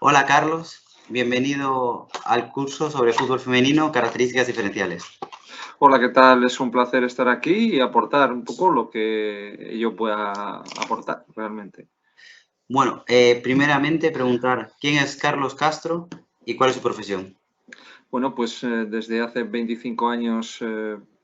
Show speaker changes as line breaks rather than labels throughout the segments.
Hola Carlos, bienvenido al curso sobre fútbol femenino, características diferenciales.
Hola, ¿qué tal? Es un placer estar aquí y aportar un poco lo que yo pueda aportar realmente.
Bueno, primeramente preguntar quién es Carlos Castro y cuál es su profesión.
Bueno, pues desde hace 25 años,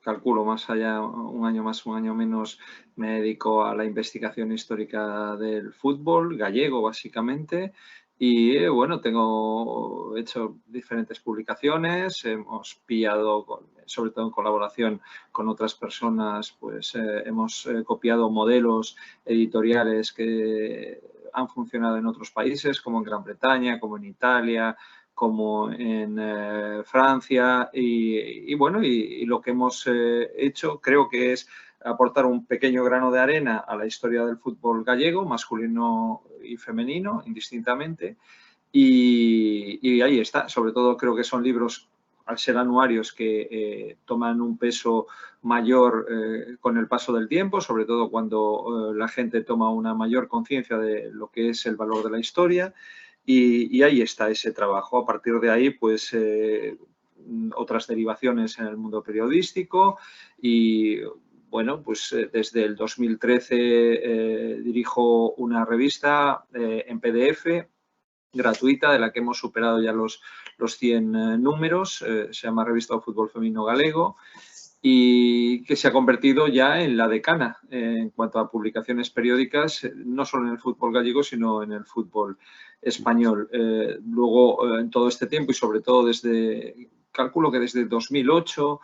calculo más allá, un año más, un año menos, me dedico a la investigación histórica del fútbol gallego, básicamente. Y bueno, tengo hecho diferentes publicaciones, hemos pillado, sobre todo en colaboración con otras personas, pues hemos copiado modelos editoriales que han funcionado en otros países, como en Gran Bretaña, como en Italia, como en Francia bueno, y lo que hemos hecho creo que es aportar un pequeño grano de arena a la historia del fútbol gallego, masculino y femenino, indistintamente, y ahí está. Sobre todo creo que son libros, al ser anuarios, que toman un peso mayor con el paso del tiempo, sobre todo cuando la gente toma una mayor conciencia de lo que es el valor de la historia. Y ahí está ese trabajo. A partir de ahí, pues otras derivaciones en el mundo periodístico y bueno, pues desde el 2013 dirijo una revista en PDF gratuita, de la que hemos superado ya los 100 números, se llama Revista de Fútbol Femenino Galego, y que se ha convertido ya en la decana en cuanto a publicaciones periódicas, no solo en el fútbol gallego, sino en el fútbol español. Luego, en todo este tiempo y sobre todo calculo que desde 2008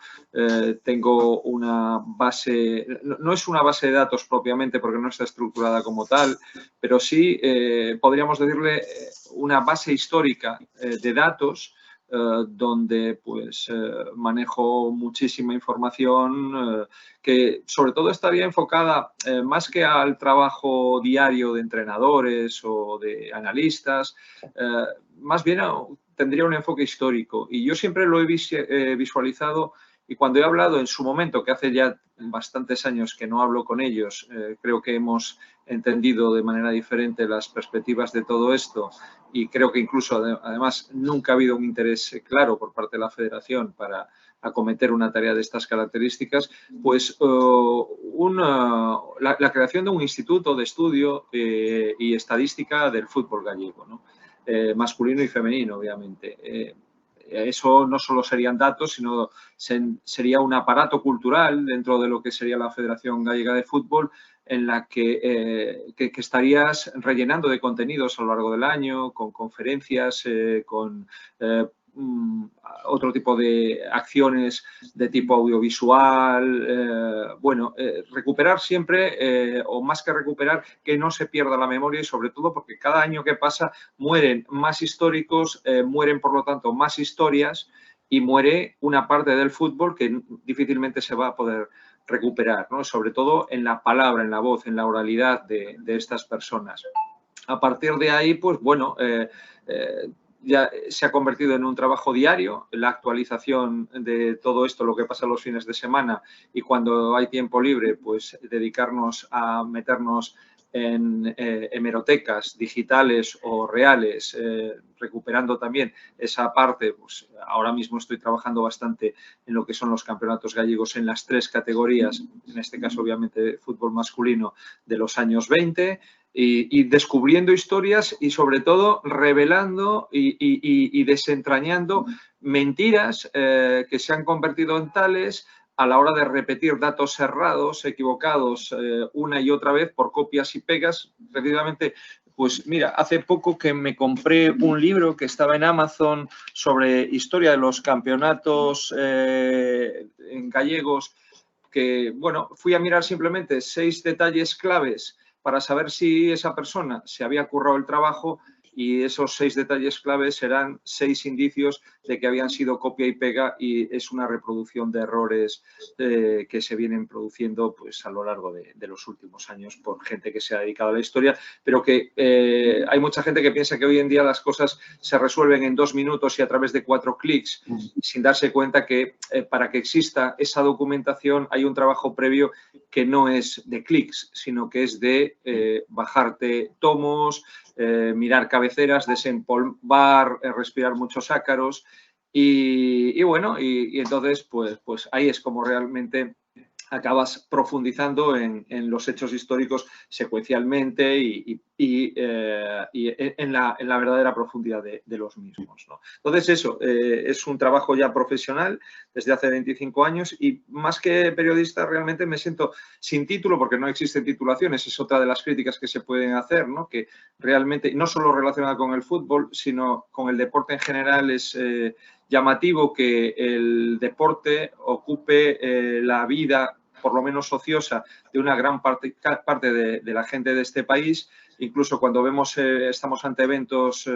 tengo una base, no es una base de datos propiamente porque no está estructurada como tal, pero sí podríamos decirle una base histórica de datos donde pues manejo muchísima información que sobre todo estaría enfocada más que al trabajo diario de entrenadores o de analistas, más bien tendría un enfoque histórico. Y yo siempre lo he visualizado, y cuando he hablado en su momento, que hace ya bastantes años que no hablo con ellos, creo que hemos entendido de manera diferente las perspectivas de todo esto, y creo que incluso además nunca ha habido un interés claro por parte de la Federación para acometer una tarea de estas características, pues la creación de un instituto de estudio y estadística del fútbol gallego, ¿no? Masculino y femenino, obviamente. Eso no solo serían datos, sino sería un aparato cultural dentro de lo que sería la Federación Gallega de Fútbol, en la que estarías rellenando de contenidos a lo largo del año, con conferencias, con otro tipo de acciones de tipo audiovisual. Bueno, recuperar siempre, o más que recuperar, que no se pierda la memoria, y sobre todo porque cada año que pasa mueren más históricos, mueren por lo tanto más historias, y muere una parte del fútbol que difícilmente se va a poder recuperar, ¿no? Sobre todo en la palabra, en la voz, en la oralidad de estas personas. A partir de ahí, pues bueno, ya se ha convertido en un trabajo diario, la actualización de todo esto, lo que pasa los fines de semana, y cuando hay tiempo libre, pues dedicarnos a meternos en hemerotecas digitales o reales, recuperando también esa parte. Pues ahora mismo estoy trabajando bastante en lo que son los campeonatos gallegos en las tres categorías, en este caso obviamente fútbol masculino, de los años 20, y descubriendo historias y sobre todo revelando y desentrañando mentiras que se han convertido en tales a la hora de repetir datos errados, equivocados una y otra vez por copias y pegas. Precisamente, pues mira, hace poco que me compré un libro que estaba en Amazon sobre historia de los campeonatos en gallegos, que, bueno, fui a mirar simplemente 6 detalles claves para saber si esa persona se había currado el trabajo, y esos 6 detalles claves serán 6 indicios de que habían sido copia y pega, y es una reproducción de errores que se vienen produciendo pues a lo largo de los últimos años por gente que se ha dedicado a la historia, pero que hay mucha gente que piensa que hoy en día las cosas se resuelven en 2 minutos y a través de 4 clics, sin darse cuenta que para que exista esa documentación hay un trabajo previo que no es de clics, sino que es de bajarte tomos, mirar cabeceras, desempolvar, respirar muchos ácaros y bueno, y entonces pues ahí es como realmente acabas profundizando en los hechos históricos secuencialmente y en la verdadera profundidad de los mismos, ¿no? Entonces eso, es un trabajo ya profesional desde hace 25 años y más que periodista realmente me siento sin título porque no existen titulaciones, es otra de las críticas que se pueden hacer, ¿no? Que realmente no solo relacionada con el fútbol, sino con el deporte en general es llamativo que el deporte ocupe la vida por lo menos ociosa, de una gran parte de la gente de este país. Incluso cuando vemos, estamos ante eventos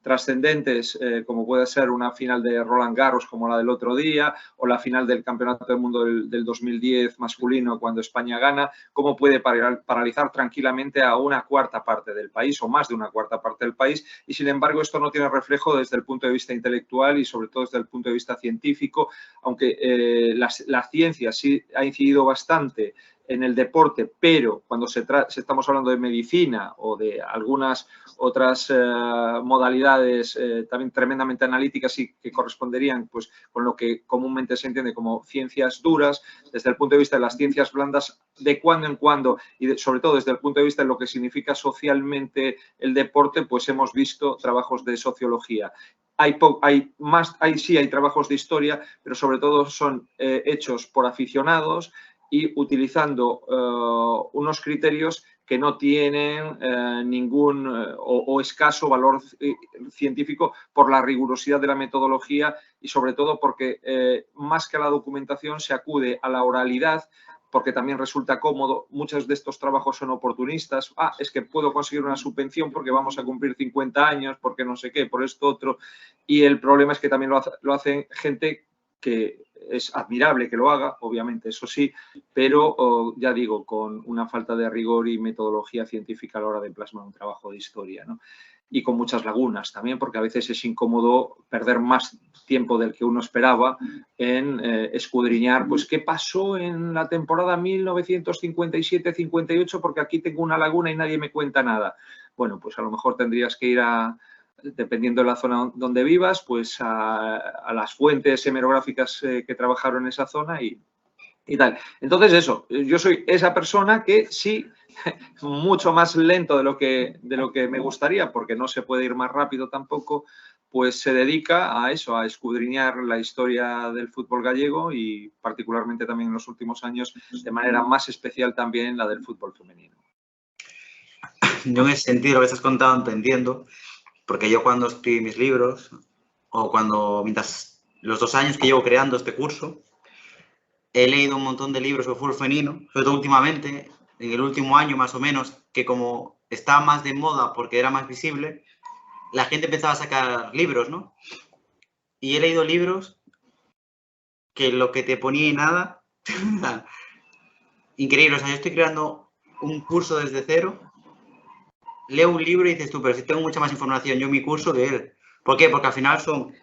trascendentes, como puede ser una final de Roland Garros como la del otro día, o la final del Campeonato del Mundo del 2010 masculino cuando España gana, cómo puede paralizar tranquilamente a una cuarta parte del país o más de una cuarta parte del país, y sin embargo esto no tiene reflejo desde el punto de vista intelectual y sobre todo desde el punto de vista científico, aunque la ciencia sí ha incidido bastante en el deporte, pero cuando estamos hablando de medicina o de algunas otras modalidades también tremendamente analíticas y que corresponderían pues, con lo que comúnmente se entiende como ciencias duras, desde el punto de vista de las ciencias blandas, de cuando en cuando y sobre todo desde el punto de vista de lo que significa socialmente el deporte, pues hemos visto trabajos de sociología. Hay trabajos de historia, pero sobre todo son hechos por aficionados y utilizando unos criterios que no tienen ningún o escaso valor científico por la rigurosidad de la metodología y sobre todo porque más que a la documentación se acude a la oralidad porque también resulta cómodo. Muchos de estos trabajos son oportunistas. Es que puedo conseguir una subvención porque vamos a cumplir 50 años, porque no sé qué, por esto otro. Y el problema es que también lo hacen gente que es admirable que lo haga, obviamente, eso sí, pero ya digo, con una falta de rigor y metodología científica a la hora de plasmar un trabajo de historia, ¿no? Y con muchas lagunas también, porque a veces es incómodo perder más tiempo del que uno esperaba en escudriñar, pues, qué pasó en la temporada 1957-58, porque aquí tengo una laguna y nadie me cuenta nada. Bueno, pues a lo mejor tendrías que ir dependiendo de la zona donde vivas, pues a las fuentes hemerográficas que trabajaron en esa zona y tal. Entonces eso, yo soy esa persona que sí, mucho más lento de lo que me gustaría, porque no se puede ir más rápido tampoco, pues se dedica a eso, a escudriñar la historia del fútbol gallego y particularmente también en los últimos años, de manera más especial también la del fútbol femenino.
Yo en ese sentido lo que estás contando te entiendo, porque yo cuando escribí mis libros, o mientras los 2 años que llevo creando este curso, he leído un montón de libros sobre fútbol femenino, sobre todo últimamente, en el último año más o menos, que como estaba más de moda porque era más visible, la gente empezaba a sacar libros, ¿no? Y he leído libros que lo que te ponía y nada, increíble. O sea, yo estoy creando un curso desde cero, leo un libro y dices tú, pero si tengo mucha más información yo en mi curso que él. ¿Por qué? Porque al final son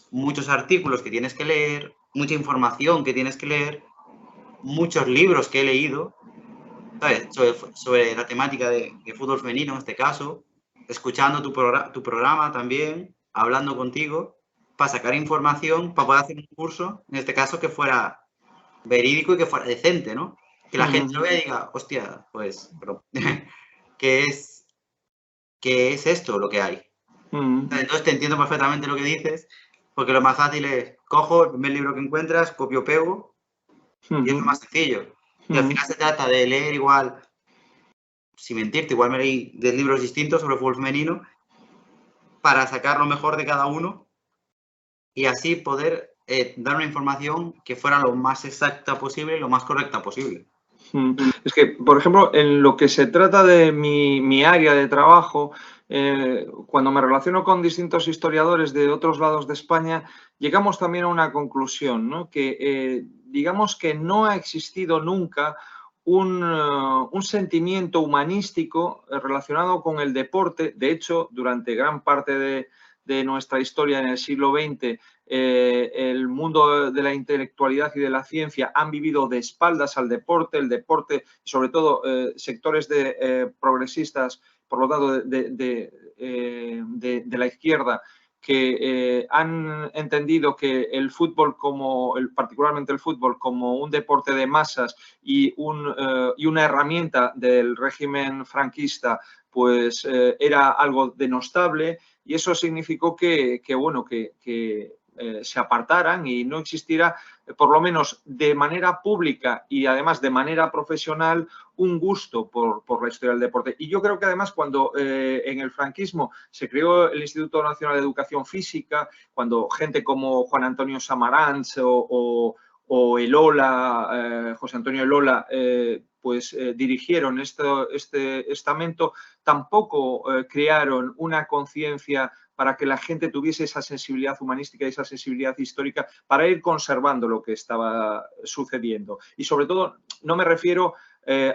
muchos artículos que tienes que leer, mucha información que tienes que leer, muchos libros que he leído, ¿sabes? Sobre la temática de fútbol femenino en este caso, escuchando tu programa también, hablando contigo, para sacar información, para poder hacer un curso, en este caso, que fuera verídico y que fuera decente, ¿no? Que la gente lo vea y diga, hostia, pues, ¿qué es esto lo que hay? Entonces te entiendo perfectamente lo que dices, porque lo más fácil es, cojo el primer libro que encuentras, copio, pego, y es lo más sencillo. Y al final se trata de leer igual, sin mentirte, igual me leí 10 libros distintos sobre fútbol femenino, para sacar lo mejor de cada uno y así poder dar una información que fuera lo más exacta posible y lo más correcta posible.
Es que, por ejemplo, en lo que se trata de mi área de trabajo, cuando me relaciono con distintos historiadores de otros lados de España, llegamos también a una conclusión, ¿no? Que digamos que no ha existido nunca un sentimiento humanístico relacionado con el deporte. De hecho, durante gran parte de nuestra historia en el siglo XX, el mundo de la intelectualidad y de la ciencia han vivido de espaldas al deporte, el deporte, sobre todo sectores progresistas, por lo tanto, de de la izquierda que han entendido que el fútbol particularmente el fútbol como un deporte de masas y una herramienta del régimen franquista, pues era algo denostable, y eso significó que se apartaran y no existiera, por lo menos de manera pública y además de manera profesional, un gusto por la historia del deporte. Y yo creo que además cuando en el franquismo se creó el Instituto Nacional de Educación Física, cuando gente como Juan Antonio Samaranch o Elola, José Antonio Elola, dirigieron este estamento, tampoco crearon una conciencia para que la gente tuviese esa sensibilidad humanística y esa sensibilidad histórica para ir conservando lo que estaba sucediendo. Y sobre todo, no me refiero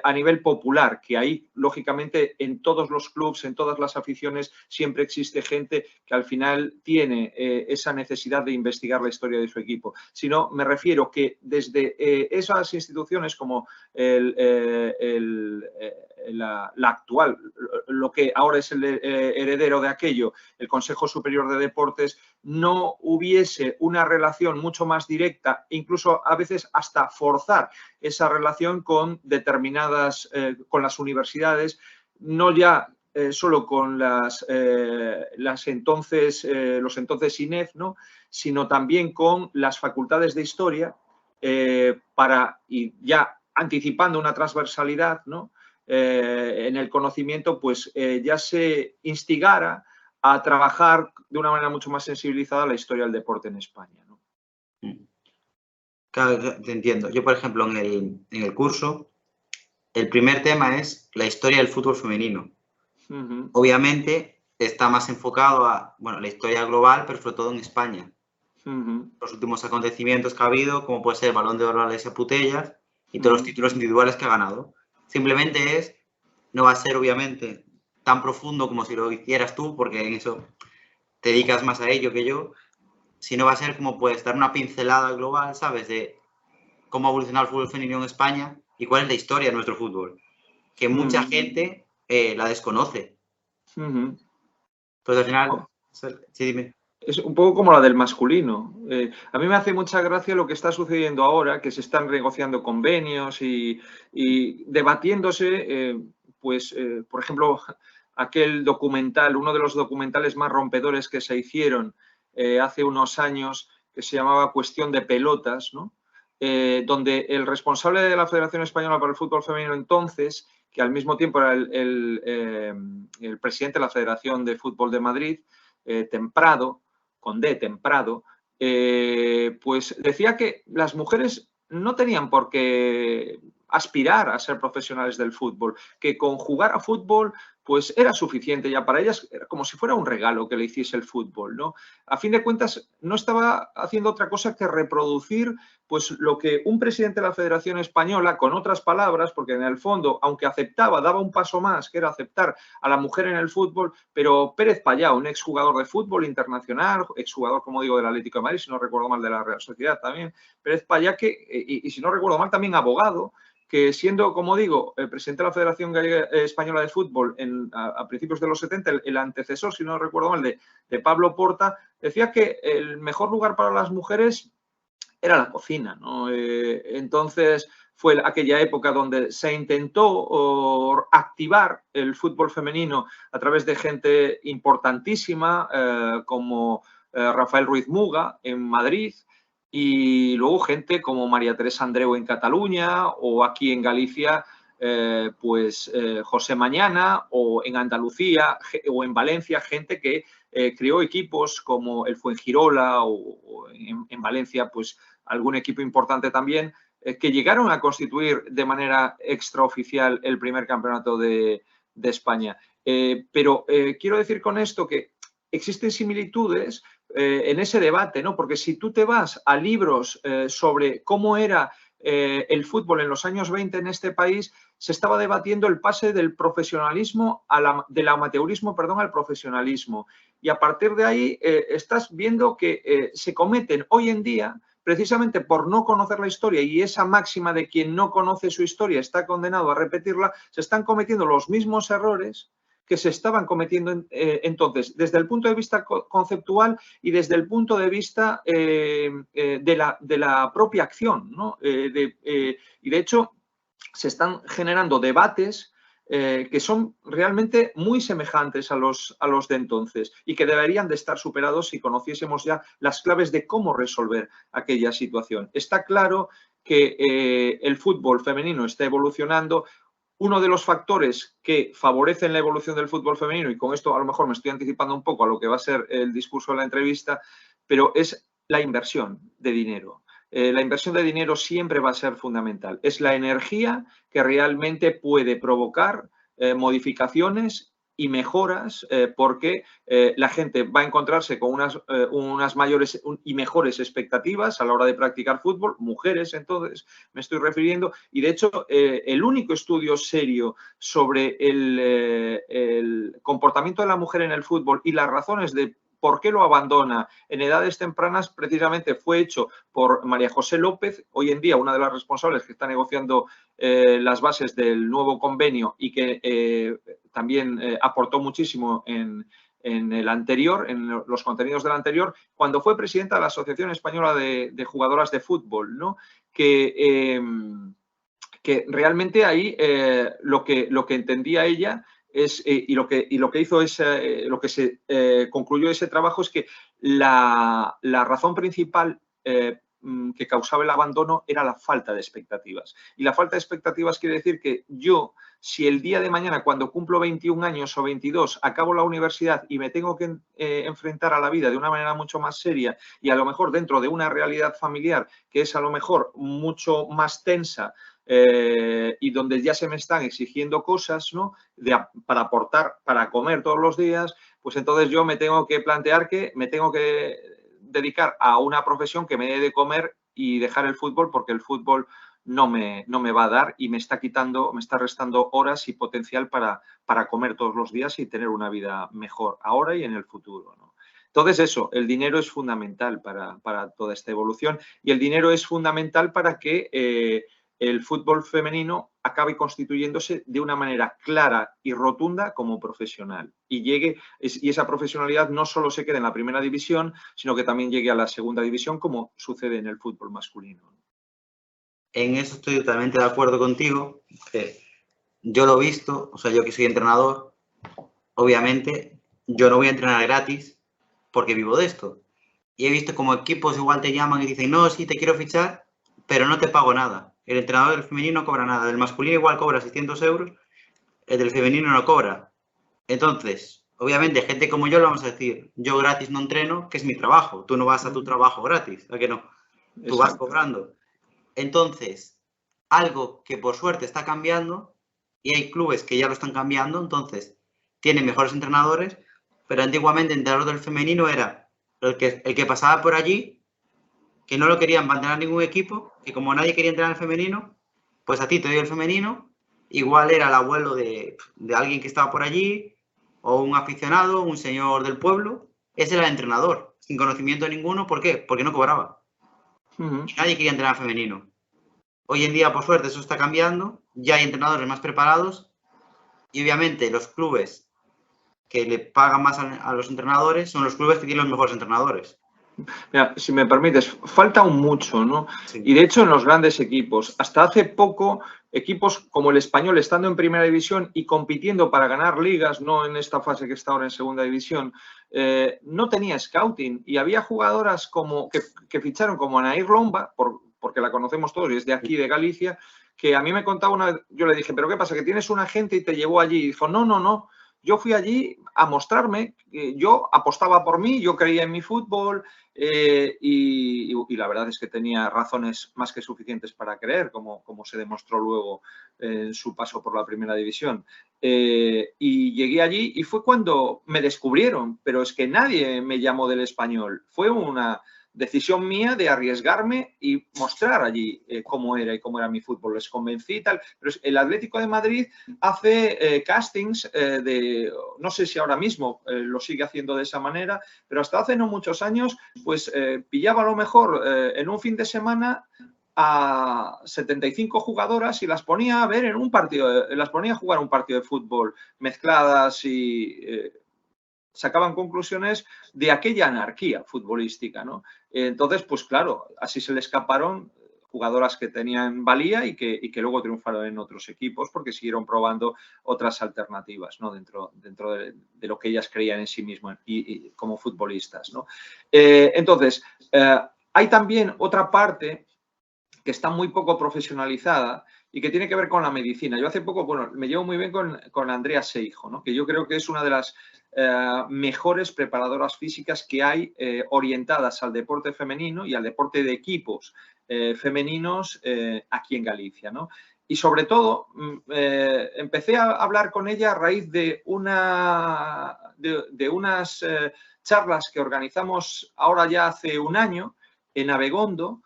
a nivel popular, que ahí, lógicamente, en todos los clubs, en todas las aficiones, siempre existe gente que al final tiene esa necesidad de investigar la historia de su equipo, sino me refiero que desde esas instituciones como la actual, lo que ahora es el heredero de aquello, el Consejo Superior de Deportes, no hubiese una relación mucho más directa, incluso a veces hasta forzar esa relación con determinadas, con las universidades, no ya solo con los entonces INEF, ¿no?, sino también con las facultades de historia, y ya anticipando una transversalidad, ¿no?, en el conocimiento, pues ya se instigara a trabajar de una manera mucho más sensibilizada la historia del deporte en España, ¿no?
Claro, te entiendo. Yo, por ejemplo, en el curso, el primer tema es la historia del fútbol femenino. Obviamente está más enfocado a, bueno, la historia global, pero sobre todo en España. Los últimos acontecimientos que ha habido, como puede ser el Balón de Oro a Alessia Putellas y todos los títulos individuales que ha ganado. Simplemente no va a ser, obviamente, tan profundo como si lo hicieras tú, porque en eso te dedicas más a ello que yo, sino va a ser como puedes dar una pincelada global, ¿sabes?, de cómo ha evolucionado el fútbol femenino en España y cuál es la historia de nuestro fútbol, que mucha gente la desconoce. Pues al final, sí, dime.
Es un poco como la del masculino. A mí me hace mucha gracia lo que está sucediendo ahora, que se están negociando convenios y debatiéndose, por ejemplo, aquel documental, uno de los documentales más rompedores que se hicieron hace unos años, que se llamaba Cuestión de Pelotas, ¿no?, donde el responsable de la Federación Española para el Fútbol Femenino entonces, que al mismo tiempo era el presidente de la Federación de Fútbol de Madrid, Temprado, con D, Temprado, pues decía que las mujeres no tenían por qué aspirar a ser profesionales del fútbol, que con jugar a fútbol pues era suficiente ya para ellas, era como si fuera un regalo que le hiciese el fútbol, ¿no? A fin de cuentas, no estaba haciendo otra cosa que reproducir pues lo que un presidente de la Federación Española, con otras palabras, porque en el fondo, aunque aceptaba, daba un paso más, que era aceptar a la mujer en el fútbol, pero Pérez Payá, un exjugador de fútbol internacional, exjugador, como digo, del Atlético de Madrid, si no recuerdo mal, de la Real Sociedad también, Pérez Payá, y si no recuerdo mal, también abogado, que siendo, como digo, el presidente de la Federación Española de Fútbol a principios de los 70, el antecesor, si no recuerdo mal, de Pablo Porta, decía que el mejor lugar para las mujeres era la cocina, ¿no? Entonces fue aquella época donde se intentó activar el fútbol femenino a través de gente importantísima como Rafael Ruiz Muga en Madrid, y luego gente como María Teresa Andreu en Cataluña, o aquí en Galicia José Mañana, o en Andalucía o en Valencia, gente que creó equipos como el Fuengirola, o en Valencia pues algún equipo importante también, que llegaron a constituir de manera extraoficial el primer campeonato de España. Pero quiero decir con esto que existen similitudes en ese debate, ¿no? Porque si tú te vas a libros sobre cómo era el fútbol en los años 20 en este país, se estaba debatiendo el pase del profesionalismo, del amateurismo, perdón, al profesionalismo. Y a partir de ahí estás viendo que se cometen hoy en día, precisamente por no conocer la historia, y esa máxima de quien no conoce su historia está condenado a repetirla, se están cometiendo los mismos errores que se estaban cometiendo entonces, desde el punto de vista conceptual y desde el punto de vista de la propia acción, ¿no? Y de hecho, se están generando debates que son realmente muy semejantes a los de entonces y que deberían de estar superados si conociésemos ya las claves de cómo resolver aquella situación. Está claro que el fútbol femenino está evolucionando. Uno de los factores que favorecen la evolución del fútbol femenino, y con esto a lo mejor me estoy anticipando un poco a lo que va a ser el discurso de la entrevista, pero es la inversión de dinero. La inversión de dinero siempre va a ser fundamental. Es la energía que realmente puede provocar modificaciones y mejoras porque la gente va a encontrarse con unas mayores y mejores expectativas a la hora de practicar fútbol, mujeres entonces me estoy refiriendo, y de hecho el único estudio serio sobre el comportamiento de la mujer en el fútbol y las razones de por qué lo abandona en edades tempranas precisamente fue hecho por María José López, hoy en día una de las responsables que está negociando las bases del nuevo convenio y que también aportó muchísimo en el anterior, en los contenidos del anterior, cuando fue presidenta de la Asociación Española de Jugadoras de Fútbol, ¿no? Que realmente ahí lo que entendía ella es, y lo que hizo lo que se concluyó ese trabajo es que la razón principal que causaba el abandono era la falta de expectativas. Y la falta de expectativas quiere decir que yo, si el día de mañana, cuando cumplo 21 años o 22, acabo la universidad y me tengo que enfrentar a la vida de una manera mucho más seria y a lo mejor dentro de una realidad familiar que es a lo mejor mucho más tensa, y donde ya se me están exigiendo cosas, ¿no? Para aportar, para comer todos los días, pues entonces yo me tengo que plantear que me tengo que dedicar a una profesión que me dé de comer y dejar el fútbol porque el fútbol no me va a dar y me está restando horas y potencial para comer todos los días y tener una vida mejor ahora y en el futuro, ¿no? Entonces eso, el dinero es fundamental para toda esta evolución y el dinero es fundamental para que el fútbol femenino acabe constituyéndose de una manera clara y rotunda como profesional y esa profesionalidad no solo se quede en la primera división, sino que también llegue a la segunda división como sucede en el fútbol masculino.
En eso estoy totalmente de acuerdo contigo. Yo lo he visto, o sea, yo que soy entrenador, obviamente yo no voy a entrenar gratis porque vivo de esto. Y he visto como equipos igual te llaman y dicen, no, sí, te quiero fichar, pero no te pago nada. El entrenador del femenino no cobra nada. Del masculino igual cobra 600 euros, el del femenino no cobra. Entonces, obviamente, gente como yo le vamos a decir, yo gratis no entreno, que es mi trabajo. Tú no vas a tu trabajo gratis, ¿a que no? Tú vas cobrando. Entonces, algo que por suerte está cambiando, y hay clubes que ya lo están cambiando, entonces tienen mejores entrenadores, pero antiguamente el entrenador del femenino era el que pasaba por allí, que no lo querían mantener ningún equipo, que como nadie quería entrenar el femenino, pues a ti te doy el femenino, igual era el abuelo de alguien que estaba por allí, o un aficionado, un señor del pueblo, ese era el entrenador, sin conocimiento ninguno, ¿por qué? Porque no cobraba. Y nadie quería entrenar femenino. Hoy en día, por suerte, eso está cambiando, ya hay entrenadores más preparados y obviamente los clubes que le pagan más a los entrenadores son los clubes que tienen los mejores entrenadores.
Mira, si me permites, falta aún mucho, ¿no?
Sí.
Y de hecho en los grandes equipos, hasta hace poco, equipos como el Español estando en primera división y compitiendo para ganar ligas, no en esta fase que está ahora en segunda división, no tenía scouting y había jugadoras que ficharon como Anaír Lomba, porque la conocemos todos y es de aquí, de Galicia, que a mí me contaba una vez, yo le dije, ¿pero qué pasa? ¿Que tienes un agente y te llevó allí? Y dijo, no. Yo fui allí a mostrarme, yo apostaba por mí, yo creía en mi fútbol y la verdad es que tenía razones más que suficientes para creer, como se demostró luego en su paso por la primera división. Y llegué allí y fue cuando me descubrieron, pero es que nadie me llamó del Español. Fue una decisión mía de arriesgarme y mostrar allí cómo era mi fútbol. Les convencí y tal. Pero el Atlético de Madrid hace castings no sé si ahora mismo lo sigue haciendo de esa manera, pero hasta hace no muchos años, pues pillaba a lo mejor en un fin de semana a 75 jugadoras y las ponía a ver en un partido, las ponía a jugar un partido de fútbol mezcladas y sacaban conclusiones de aquella anarquía futbolística, ¿no? Entonces, pues claro, así se le escaparon jugadoras que tenían valía y que luego triunfaron en otros equipos porque siguieron probando otras alternativas, ¿no? dentro de lo que ellas creían en sí mismas y como futbolistas, ¿no? Entonces, hay también otra parte que está muy poco profesionalizada y que tiene que ver con la medicina. Yo hace poco, bueno, me llevo muy bien con Andrea Seijo, ¿no? Que yo creo que es una de las mejores preparadoras físicas que hay orientadas al deporte femenino y al deporte de equipos femeninos aquí en Galicia, ¿no? Y sobre todo, empecé a hablar con ella a raíz de unas charlas que organizamos ahora ya hace un año en Abegondo,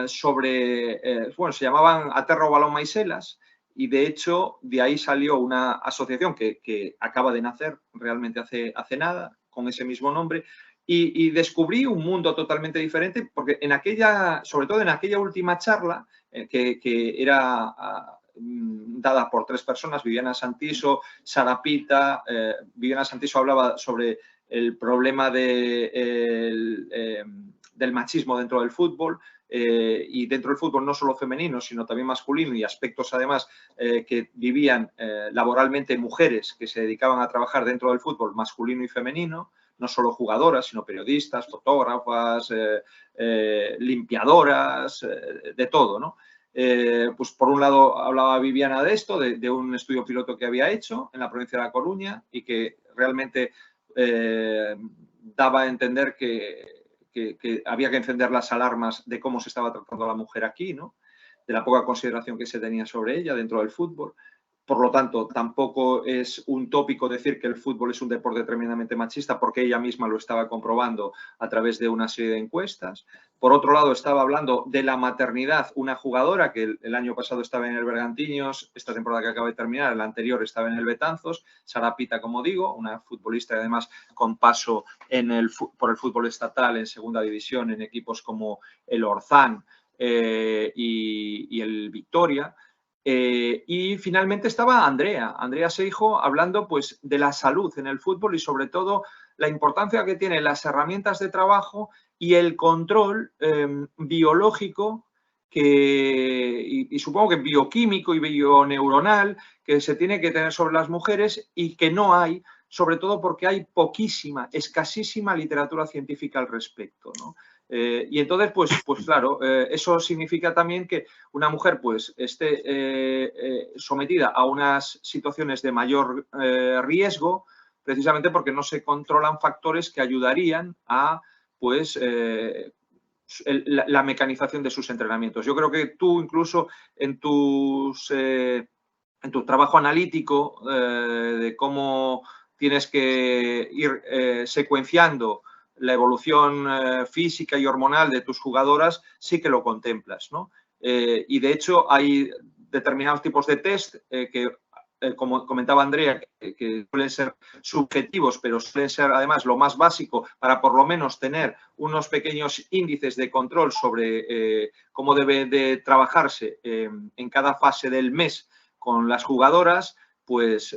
sobre, bueno, se llamaban Aterra o Balón Maiselas, y de hecho de ahí salió una asociación que acaba de nacer realmente hace nada, con ese mismo nombre, y descubrí un mundo totalmente diferente, porque en aquella, sobre todo en aquella última charla, que era dada por 3 personas, Viviana Santiso, Sara Pita. Viviana Santiso hablaba sobre el problema del machismo dentro del fútbol, y dentro del fútbol no solo femenino, sino también masculino, y aspectos además que vivían laboralmente mujeres que se dedicaban a trabajar dentro del fútbol masculino y femenino, no solo jugadoras, sino periodistas, fotógrafas, limpiadoras, de todo, ¿no? Pues por un lado hablaba Viviana de esto, de un estudio piloto que había hecho en la provincia de La Coruña y que realmente daba a entender que había que encender las alarmas de cómo se estaba tratando a la mujer aquí, ¿no? De la poca consideración que se tenía sobre ella dentro del fútbol. Por lo tanto, tampoco es un tópico decir que el fútbol es un deporte tremendamente machista, porque ella misma lo estaba comprobando a través de una serie de encuestas. Por otro lado, estaba hablando de la maternidad, una jugadora que el año pasado estaba en el Bergantiños, esta temporada que acaba de terminar, la anterior estaba en el Betanzos, Sara Pita, como digo, una futbolista y además con paso por el fútbol estatal en segunda división en equipos como el Orzán y el Victoria. Y finalmente estaba Andrea Seijo, hablando pues de la salud en el fútbol y sobre todo la importancia que tienen las herramientas de trabajo y el control biológico y supongo que bioquímico y bioneuronal que se tiene que tener sobre las mujeres y que no hay, sobre todo porque hay poquísima, escasísima literatura científica al respecto, ¿no? Y entonces, pues claro, eso significa también que una mujer pues esté sometida a unas situaciones de mayor riesgo, precisamente porque no se controlan factores que ayudarían a pues la mecanización de sus entrenamientos. Yo creo que tú incluso en tu trabajo analítico de cómo tienes que ir secuenciando la evolución física y hormonal de tus jugadoras, sí que lo contemplas, ¿no? Y de hecho hay determinados tipos de test que, como comentaba Andrea, que suelen ser subjetivos, pero suelen ser además lo más básico para por lo menos tener unos pequeños índices de control sobre cómo debe de trabajarse en cada fase del mes con las jugadoras, pues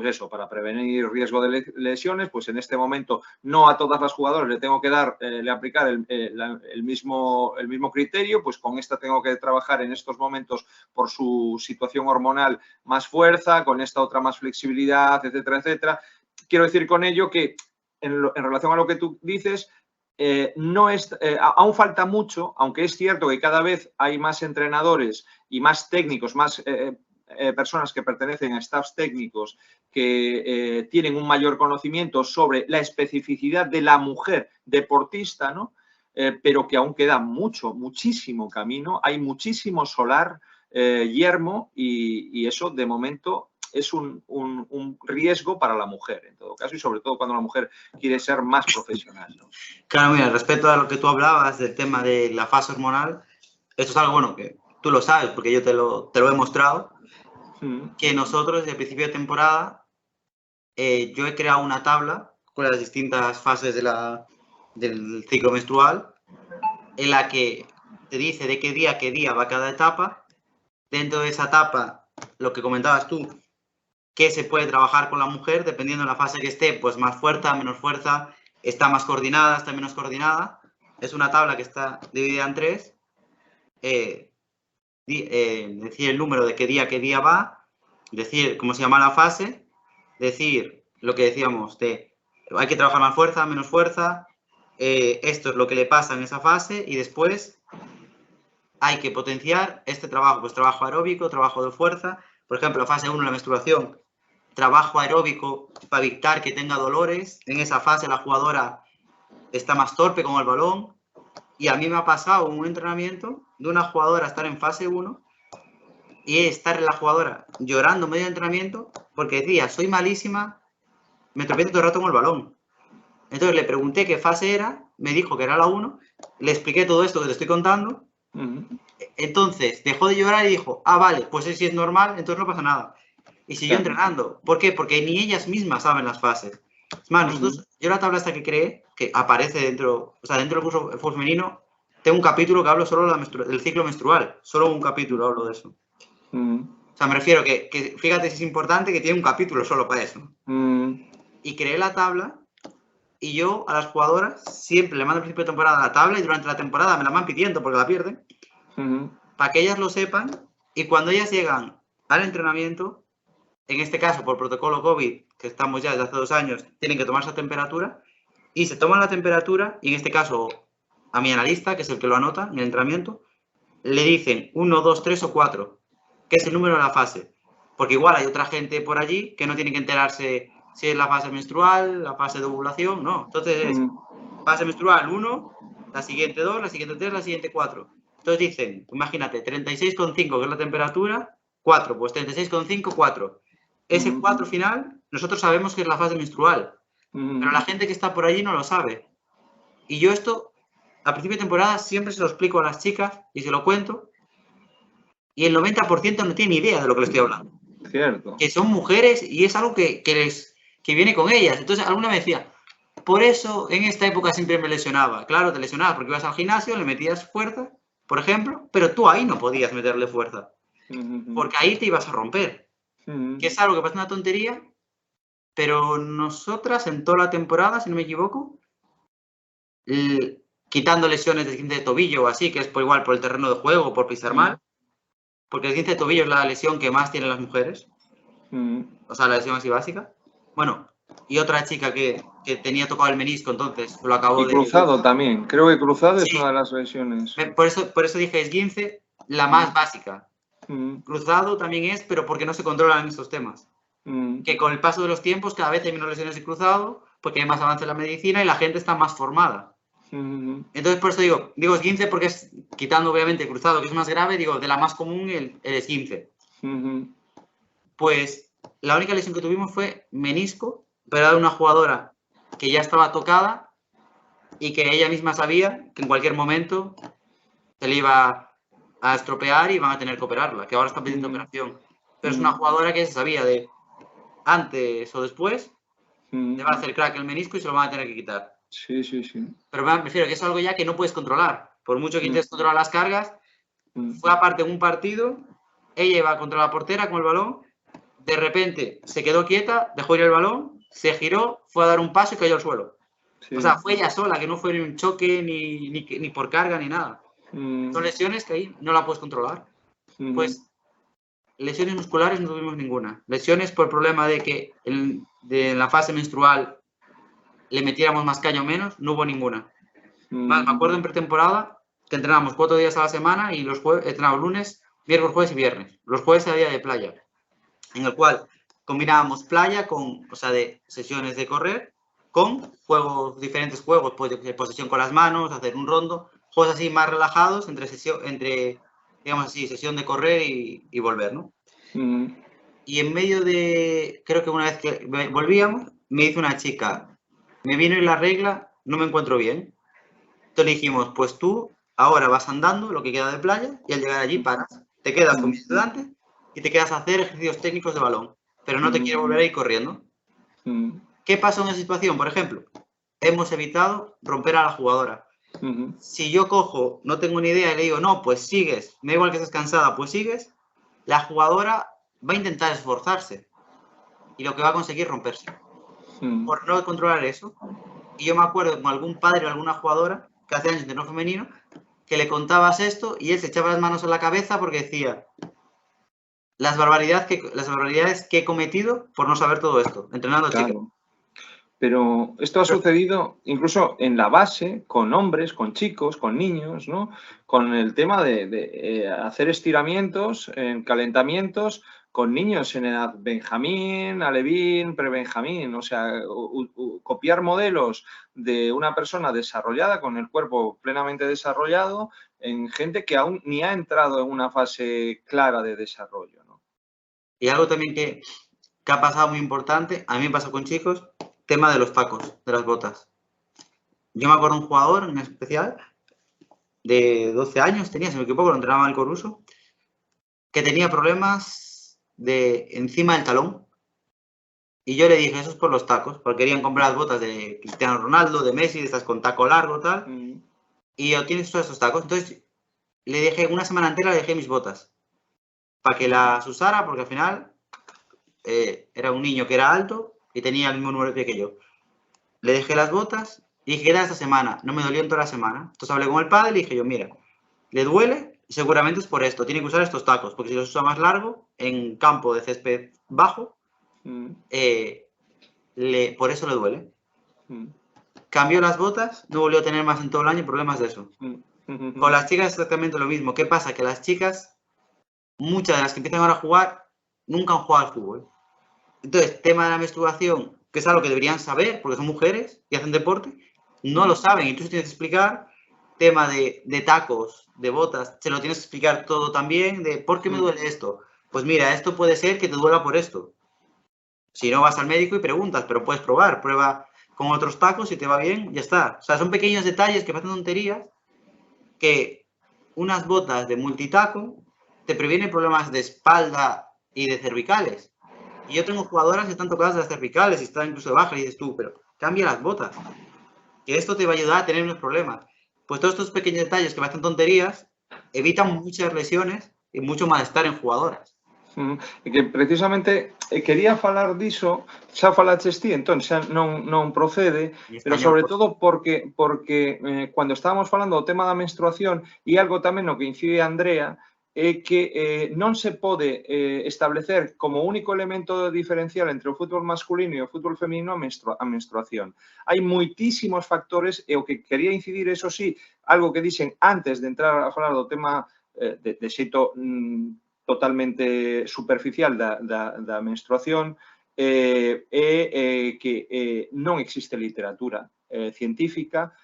eso, para prevenir riesgo de lesiones, pues en este momento no a todas las jugadoras le tengo que aplicar el mismo criterio, pues con esta tengo que trabajar en estos momentos por su situación hormonal más fuerza, con esta otra más flexibilidad, etcétera, etcétera. Quiero decir con ello que en relación a lo que tú dices, aún falta mucho, aunque es cierto que cada vez hay más entrenadores y más técnicos, más personas que pertenecen a staffs técnicos que tienen un mayor conocimiento sobre la especificidad de la mujer deportista, ¿no? Pero que aún queda muchísimo camino, hay muchísimo solar yermo y eso de momento es un riesgo para la mujer, en todo caso, y sobre todo cuando la mujer quiere ser más profesional, ¿no?
Claro, mira, respecto a lo que tú hablabas del tema de la fase hormonal, esto es algo, bueno, que tú lo sabes, porque yo te lo he mostrado, que nosotros, desde el principio de temporada, yo he creado una tabla con las distintas fases del ciclo menstrual, en la que te dice de qué día va cada etapa. Dentro de esa etapa, lo que comentabas tú, que se puede trabajar con la mujer, dependiendo de la fase que esté, pues más fuerza, menos fuerza, está más coordinada, está menos coordinada. Es una tabla que está dividida en 3. Decir el número de qué día va, decir cómo se llama la fase, decir lo que decíamos de hay que trabajar más fuerza, menos fuerza, esto es lo que le pasa en esa fase y después hay que potenciar este trabajo, pues trabajo aeróbico, trabajo de fuerza, por ejemplo, la fase 1, la menstruación, trabajo aeróbico para evitar que tenga dolores, en esa fase la jugadora está más torpe con el balón y a mí me ha pasado un entrenamiento de una jugadora estar en fase 1 y estar la jugadora llorando medio entrenamiento porque decía, soy malísima, me tropiezo todo el rato con el balón. Entonces le pregunté qué fase era, me dijo que era la 1, le expliqué todo esto que te estoy contando. Entonces dejó de llorar y dijo, ah, vale, pues si es normal, entonces no pasa nada. Y siguió entrenando. ¿Por qué? Porque ni ellas mismas saben las fases. Es más, nosotros, yo la tabla esta que creé, que aparece dentro, o sea, dentro del curso de fútbol femenino, tengo un capítulo que hablo solo del ciclo menstrual. Solo un capítulo hablo de eso. O sea, me refiero que fíjate si es importante que tiene un capítulo solo para eso. Y creé la tabla y yo a las jugadoras siempre le mando al principio de temporada la tabla y durante la temporada me la van pidiendo porque la pierden, para que ellas lo sepan y cuando ellas llegan al entrenamiento, en este caso por protocolo COVID, que estamos ya desde hace 2 años, tienen que tomarse la temperatura y se toman la temperatura y en este caso a mi analista, que es el que lo anota en el entrenamiento, le dicen 1, 2, 3 o 4, que es el número de la fase. Porque igual hay otra gente por allí que no tiene que enterarse si es la fase menstrual, la fase de ovulación, no. Entonces es fase menstrual 1, la siguiente 2, la siguiente 3, la siguiente 4. Entonces dicen, imagínate, 36,5 que es la temperatura, 4, pues 36,5, 4. Ese 4 final, nosotros sabemos que es la fase menstrual, pero la gente que está por allí no lo sabe. Y yo esto, a principio de temporada, siempre se lo explico a las chicas y se lo cuento, y el 90% no tiene ni idea de lo que les estoy hablando.
Cierto.
Que son mujeres y es algo que viene con ellas. Entonces, alguna me decía, por eso en esta época siempre me lesionaba. Claro, te lesionabas porque ibas al gimnasio, le metías fuerza, por ejemplo, pero tú ahí no podías meterle fuerza, porque ahí te ibas a romper. Que es algo que parece una tontería, pero nosotras en toda la temporada, si no me equivoco, quitando lesiones de esguince de tobillo o así, que es por igual por el terreno de juego, por pisar mal, porque el esguince de tobillo es la lesión que más tienen las mujeres, o sea, la lesión así básica. Bueno, y otra chica que tenía tocado el menisco, entonces lo acabó
y cruzado también, creo que cruzado es una de las lesiones.
Por eso dije esguince, la más básica. Cruzado también es, pero porque no se controlan estos temas. Que con el paso de los tiempos cada vez hay menos lesiones de cruzado, porque hay más avance en la medicina y la gente está más formada. Entonces, por eso digo esguince porque es, quitando obviamente el cruzado, que es más grave, digo, de la más común el esguince. Pues la única lesión que tuvimos fue menisco, pero era de una jugadora que ya estaba tocada y que ella misma sabía que en cualquier momento se le iba a estropear y van a tener que operarla, que ahora está pidiendo operación. Pero es una jugadora que se sabía de antes o después le va a hacer crack el menisco y se lo van a tener que quitar.
Sí.
Pero me refiero que es algo ya que no puedes controlar. Por mucho que intentes controlar las cargas, fue aparte en un partido, ella iba contra la portera con el balón, de repente se quedó quieta, dejó ir el balón, se giró, fue a dar un paso y cayó al suelo. O sea, fue ella sola, que no fue ni un choque, ni por carga, ni nada. Son lesiones que ahí no la puedes controlar. Pues lesiones musculares no tuvimos ninguna. Lesiones por el problema de que en la fase menstrual le metiéramos más caña o menos, no hubo ninguna. Más, me acuerdo en pretemporada que entrenábamos 4 días a la semana y los jueves entrenábamos lunes, miércoles, jueves y viernes. Los jueves era día de playa, en el cual combinábamos playa con, o sea, de sesiones de correr con juegos, diferentes juegos, pues de posesión con las manos, hacer un rondo, juegos así más relajados entre digamos así, sesión de correr y volver, ¿no? Y en medio de, creo que una vez que volvíamos, me dice una chica, me vino en la regla, no me encuentro bien. Entonces le dijimos, pues tú ahora vas andando lo que queda de playa y al llegar allí paras, te quedas con mi estudiante y te quedas a hacer ejercicios técnicos de balón, pero no te quiero volver a ir corriendo. ¿Qué pasó en esa situación? Por ejemplo, hemos evitado romper a la jugadora. Si yo cojo, no tengo ni idea y le digo, no, pues sigues, me da igual que estés cansada, pues sigues, la jugadora va a intentar esforzarse y lo que va a conseguir es romperse. Por no controlar eso. Y yo me acuerdo con algún padre o alguna jugadora que hace años entrenó femenino, que le contabas esto y él se echaba las manos en la cabeza porque decía las barbaridades que he cometido por no saber todo esto, entrenando chicas.
Pero esto ha sucedido incluso en la base, con hombres, con chicos, con niños, ¿no? Con el tema de hacer estiramientos, calentamientos, con niños en edad benjamín, alevín, prebenjamín. O sea, copiar modelos de una persona desarrollada, con el cuerpo plenamente desarrollado, en gente que aún ni ha entrado en una fase clara de desarrollo, ¿no?
Y algo también que ha pasado muy importante, a mí me pasó con chicos, tema de los tacos, de las botas. Yo me acuerdo de un jugador en especial, de 12 años tenía, si me equivoco, lo entrenaba en el Coruso, que tenía problemas de encima del talón. Y yo le dije, eso es por los tacos, porque querían comprar las botas de Cristiano Ronaldo, de Messi, de estas con taco largo, tal. Y yo, tienes todos estos tacos. Entonces, le dejé una semana entera, le dejé mis botas para que las usara, porque al final era un niño que era alto y tenía el mismo número de pie que yo. Le dejé las botas y dije, ¿qué tal esta semana? No me dolió en toda la semana. Entonces hablé con el padre y le dije yo, mira, le duele, seguramente es por esto, tiene que usar estos tacos, porque si los usa más largo, en campo de césped bajo, por eso le duele. Cambió las botas, no volvió a tener más en todo el año problemas de eso. Con las chicas es exactamente lo mismo. ¿Qué pasa? Que las chicas, muchas de las que empiezan ahora a jugar, nunca han jugado al fútbol. Entonces, tema de la menstruación, que es algo que deberían saber, porque son mujeres y hacen deporte, no lo saben. Y tú tienes que explicar tema de tacos, de botas, se lo tienes que explicar todo también, de ¿por qué me duele esto? Pues mira, esto puede ser que te duela por esto. Si no, vas al médico y preguntas, pero puedes probar, prueba con otros tacos, si te va bien, ya está. O sea, son pequeños detalles que parecen tonterías, que unas botas de multitaco te previenen problemas de espalda y de cervicales. Y yo tengo jugadoras que están tocadas de las cervicales y están incluso de baja y dices tú, pero cambia las botas, que esto te va a ayudar a tener unos problemas. Pues todos estos pequeños detalles que parecen tonterías evitan muchas lesiones y mucho malestar en jugadoras.
Que precisamente quería falar diso, xa falaches ti, entón xa non procede, pero sobre todo porque cando estábamos falando do tema da menstruación e algo tamén no que incide Andrea, é que non se pode establecer como único elemento diferencial entre o fútbol masculino e o fútbol feminino a menstruación. Hai moitísimos factores e o que quería incidir, eso sí, algo que dixen antes de entrar a falar do tema de xeito totalmente superficial da menstruación, que non existe literatura científica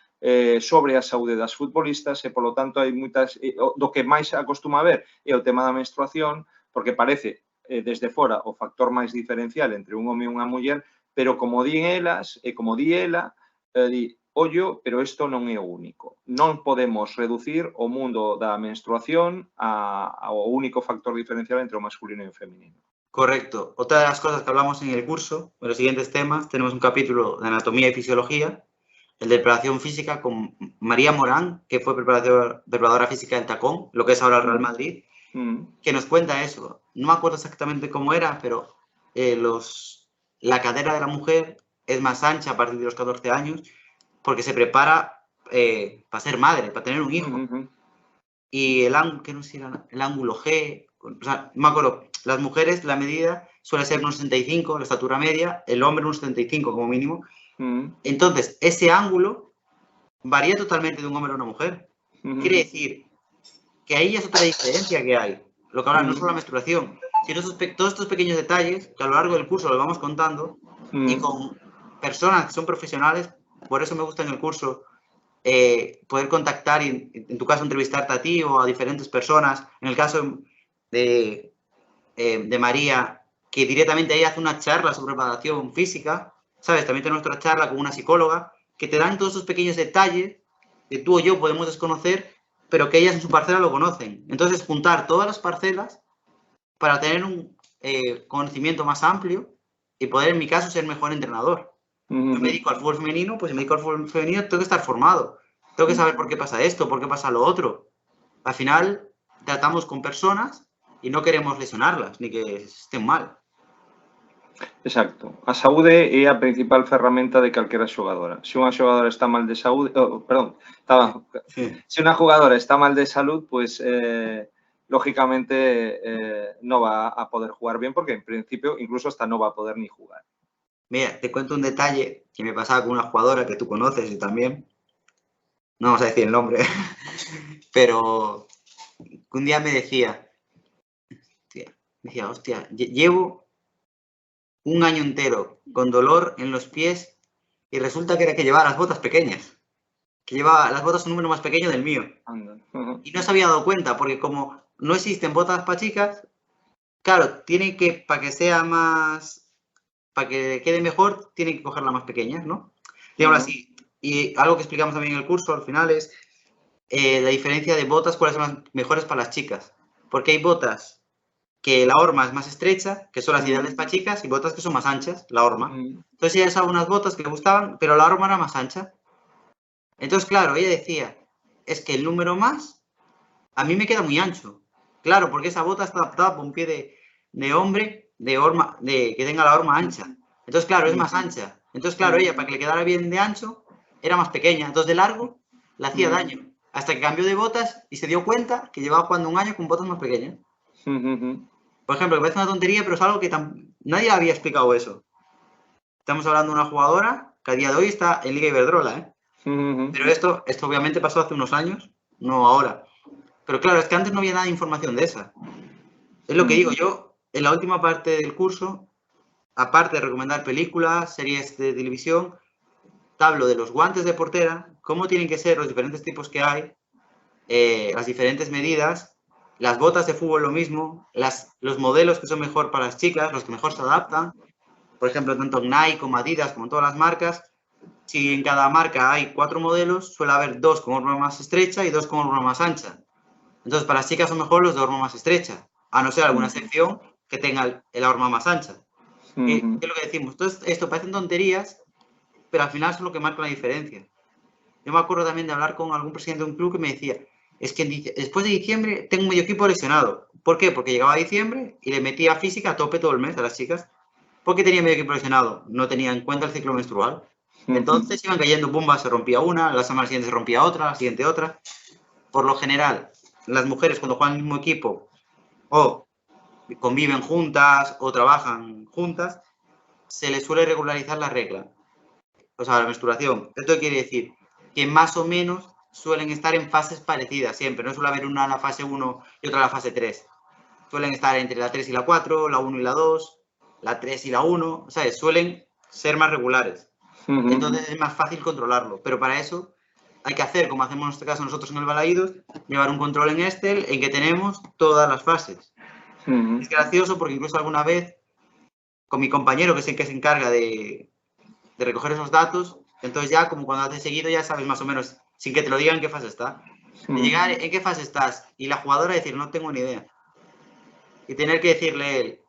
sobre a saúde das futbolistas e, polo tanto, hai moitas, do que máis acostuma a ver é o tema da menstruación, porque parece desde fora o factor máis diferencial entre un home e unha muller, pero como din elas e como di ela, ollo, pero isto non é o único. Non podemos reducir o mundo da menstruación ao único factor diferencial entre o masculino e o femenino.
Correcto. Otra de las cosas que hablamos en el curso, en los siguientes temas, tenemos un capítulo de anatomía y fisiología, el de preparación física con María Morán, que fue preparadora física en Tacón, lo que es ahora el Real Madrid, que nos cuenta eso. No me acuerdo exactamente cómo era, pero la cadera de la mujer es más ancha a partir de los 14 años, porque se prepara para ser madre, para tener un hijo. Y el ángulo G, o sea, no me acuerdo, las mujeres, la medida suele ser unos 65, la estatura media, el hombre unos 75 como mínimo. Entonces, ese ángulo varía totalmente de un hombre a una mujer. Quiere decir que ahí es otra diferencia que hay. Lo que habla no solo la menstruación, sino todos estos pequeños detalles que a lo largo del curso los vamos contando y con personas que son profesionales. Por eso me gusta en el curso poder contactar y, en tu caso, entrevistarte a ti o a diferentes personas. En el caso de María, que directamente ella hace una charla sobre preparación física, ¿sabes? También tenemos otra charla con una psicóloga, que te dan todos esos pequeños detalles que tú o yo podemos desconocer, pero que ellas en su parcela lo conocen. Entonces, juntar todas las parcelas para tener un conocimiento más amplio y poder, en mi caso, ser mejor entrenador. Yo me dedico al fútbol femenino, pues si me dedico al fútbol femenino tengo que estar formado. Tengo que saber por qué pasa esto, por qué pasa lo otro. Al final, tratamos con personas y no queremos lesionarlas, ni que estén mal.
Exacto. A saúde é a principal ferramenta de calquera xogadora. Se unha xogadora está mal de saúde, se unha jugadora está mal de salud, pues lógicamente no va a poder jugar bien porque en principio incluso hasta no va a poder ni jugar.
Mira, te cuento un detalle que me pasaba con una jugadora que tú conoces y también. No vamos a decir el nombre, pero un día me decía, hostia, llevo un año entero con dolor en los pies y resulta que era que llevaba las botas pequeñas. Que llevaba las botas un número más pequeño del mío. Y no se había dado cuenta, porque como no existen botas para chicas, claro, tiene que, para que sea más, para que quede mejor, tiene que cogerla más pequeña, ¿no? Digamos así. Y algo que explicamos también en el curso al final es la diferencia de botas, cuáles son las mejores para las chicas. Porque hay botas que la horma es más estrecha, que son las ideales para chicas, y botas que son más anchas, la horma. Entonces ella usaba unas botas que le gustaban, pero la horma era más ancha. Entonces, claro, ella decía, es que el número más a mí me queda muy ancho. Claro, porque esa bota está adaptada para un pie de hombre que tenga la horma ancha. Entonces, claro, es más ancha. Entonces, claro, ella para que le quedara bien de ancho, era más pequeña. Entonces, de largo, le hacía daño. Hasta que cambió de botas y se dio cuenta que llevaba jugando un año con botas más pequeñas. Por ejemplo, que parece una tontería, pero es algo que nadie había explicado eso. Estamos hablando de una jugadora que a día de hoy está en Liga Iberdrola, ¿eh? Pero esto obviamente pasó hace unos años, no ahora. Pero claro, es que antes no había nada de información de esa. Es lo que digo yo, en la última parte del curso, aparte de recomendar películas, series de televisión, te hablo de los guantes de portera, cómo tienen que ser los diferentes tipos que hay, las diferentes medidas, las botas de fútbol lo mismo, los modelos que son mejor para las chicas, los que mejor se adaptan. Por ejemplo, tanto Nike como Adidas, como todas las marcas, si en cada marca hay 4 modelos, suele haber 2 con horma más estrecha y 2 con horma más ancha. Entonces, para las chicas son mejor los de horma más estrecha, a no ser alguna sección que tenga la horma más ancha. ¿Qué es lo que decimos? Entonces, esto parecen tonterías, pero al final son lo que marca la diferencia. Yo me acuerdo también de hablar con algún presidente de un club que me decía, es que después de diciembre tengo medio equipo lesionado. ¿Por qué? Porque llegaba a diciembre y le metía física a tope todo el mes a las chicas. ¿Por qué tenía medio equipo lesionado? No tenía en cuenta el ciclo menstrual. Entonces iban cayendo bombas, se rompía una, la semana siguiente se rompía otra, la siguiente otra. Por lo general, las mujeres cuando juegan en el mismo equipo o conviven juntas o trabajan juntas, se les suele regularizar la regla, o sea, la menstruación. Esto quiere decir que más o menos suelen estar en fases parecidas siempre, no suele haber una en la fase 1 y otra en la fase 3. Suelen estar entre la 3 y la 4, la 1 y la 2, la 3 y la 1, ¿sabes? Suelen ser más regulares. Entonces es más fácil controlarlo, pero para eso hay que hacer, como hacemos en este caso nosotros en el Balaídos, llevar un control en Excel en que tenemos todas las fases. Es gracioso porque incluso alguna vez con mi compañero, que es el que se encarga de recoger esos datos, entonces ya como cuando haces seguido ya sabes más o menos, sin que te lo digan en qué fase está. De llegar en qué fase estás y la jugadora decir no tengo ni idea. Y tener que decirle él,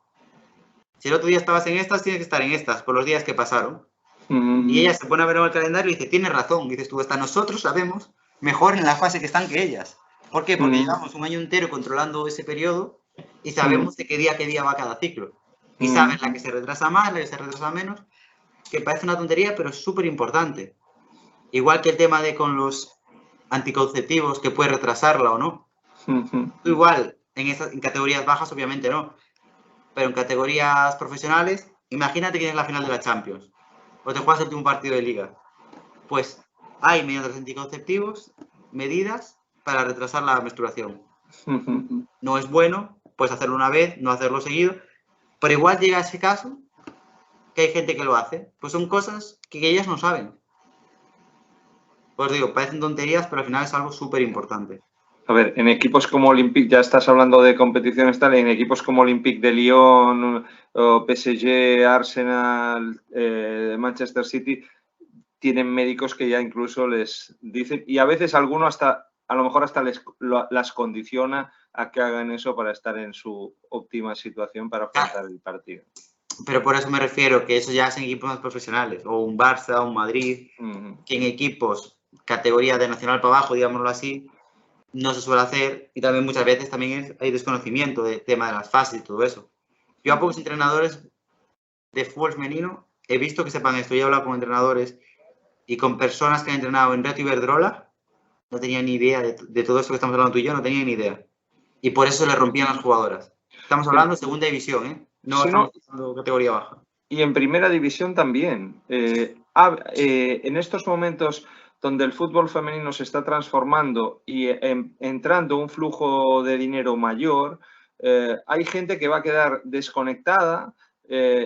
si el otro día estabas en estas, tienes que estar en estas, por los días que pasaron. Y ella se pone a ver el calendario y dice, tienes razón. Dices tú, hasta nosotros sabemos mejor en la fase que están que ellas. ¿Por qué? Porque llevamos un año entero controlando ese periodo y sabemos de qué día va cada ciclo. Y sabes la que se retrasa más, la que se retrasa menos, que parece una tontería, pero es súper importante. Igual que el tema de con los anticonceptivos, que puede retrasarla o no. Igual, en categorías bajas obviamente no, pero en categorías profesionales, imagínate que tienes la final de la Champions o te juegas el último partido de liga. Pues hay, mediante los anticonceptivos, medidas para retrasar la menstruación. No es bueno, puedes hacerlo una vez, no hacerlo seguido, pero igual llega a ese caso que hay gente que lo hace. Pues son cosas que ellas no saben. Pues digo, parecen tonterías, pero al final es algo súper importante.
A ver, en equipos como Olympique, ya estás hablando de competiciones tal, en equipos como Olympique de Lyon, o PSG, Arsenal, Manchester City, tienen médicos que ya incluso les dicen, y a veces alguno hasta, a lo mejor hasta las condiciona a que hagan eso para estar en su óptima situación para afrontar el partido.
Pero por eso me refiero que eso ya es en equipos más profesionales, o un Barça, un Madrid, que en equipos categoría de nacional para abajo, digámoslo así, no se suele hacer, y también muchas veces también hay desconocimiento del tema de las fases y todo eso. Yo a pocos entrenadores de fútbol femenino he visto que sepan esto. Yo he hablado con entrenadores y con personas que han entrenado en Reto Iberdrola, no tenían ni idea de todo esto que estamos hablando tú y yo, no tenían ni idea. Y por eso se le rompían las jugadoras. Estamos hablando de segunda división, ¿eh? No estamos hablando de categoría baja.
Y en primera división también. En estos momentos donde el fútbol femenino se está transformando y entrando un flujo de dinero mayor, hay gente que va a quedar desconectada,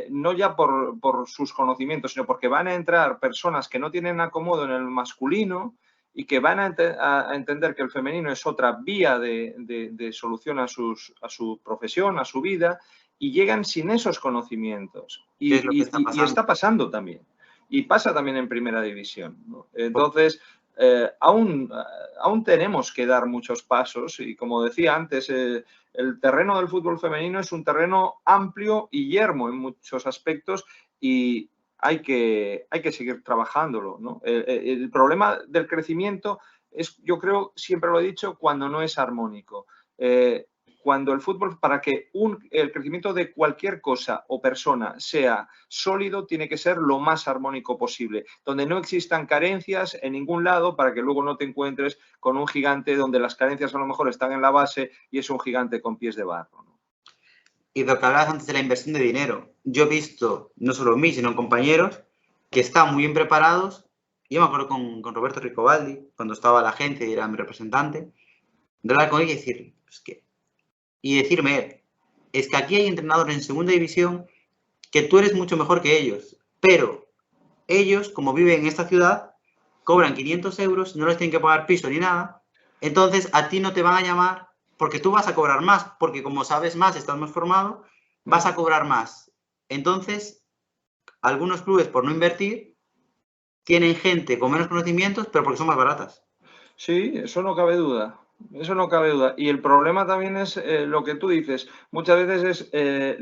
no ya por sus conocimientos, sino porque van a entrar personas que no tienen acomodo en el masculino y que van a entender que el femenino es otra vía de solución a su profesión, a su vida, y llegan sin esos conocimientos. Y está pasando también. Y pasa también en primera división, ¿no? Entonces, aún tenemos que dar muchos pasos y, como decía antes, el terreno del fútbol femenino es un terreno amplio y yermo en muchos aspectos y hay que seguir trabajándolo, ¿no? El problema del crecimiento es, yo creo, siempre lo he dicho, cuando no es armónico. Cuando el fútbol, para que el crecimiento de cualquier cosa o persona sea sólido, tiene que ser lo más armónico posible, donde no existan carencias en ningún lado para que luego no te encuentres con un gigante donde las carencias a lo mejor están en la base y es un gigante con pies de barro, ¿no?
Y lo que hablabas antes de la inversión de dinero. Yo he visto, no solo en mí, sino en compañeros, que están muy bien preparados. Yo me acuerdo con Roberto Ricobaldi, cuando estaba la agencia y era mi representante, de hablar con él y decir, decirme, es que aquí hay entrenadores en segunda división que tú eres mucho mejor que ellos, pero ellos, como viven en esta ciudad, cobran 500 euros, no les tienen que pagar piso ni nada, entonces a ti no te van a llamar porque tú vas a cobrar más, porque como sabes más, estás más formado, vas a cobrar más. Entonces, algunos clubes, por no invertir, tienen gente con menos conocimientos, pero porque son más baratas.
Sí, eso no cabe duda. Eso no cabe duda. Y el problema también es lo que tú dices. Muchas veces es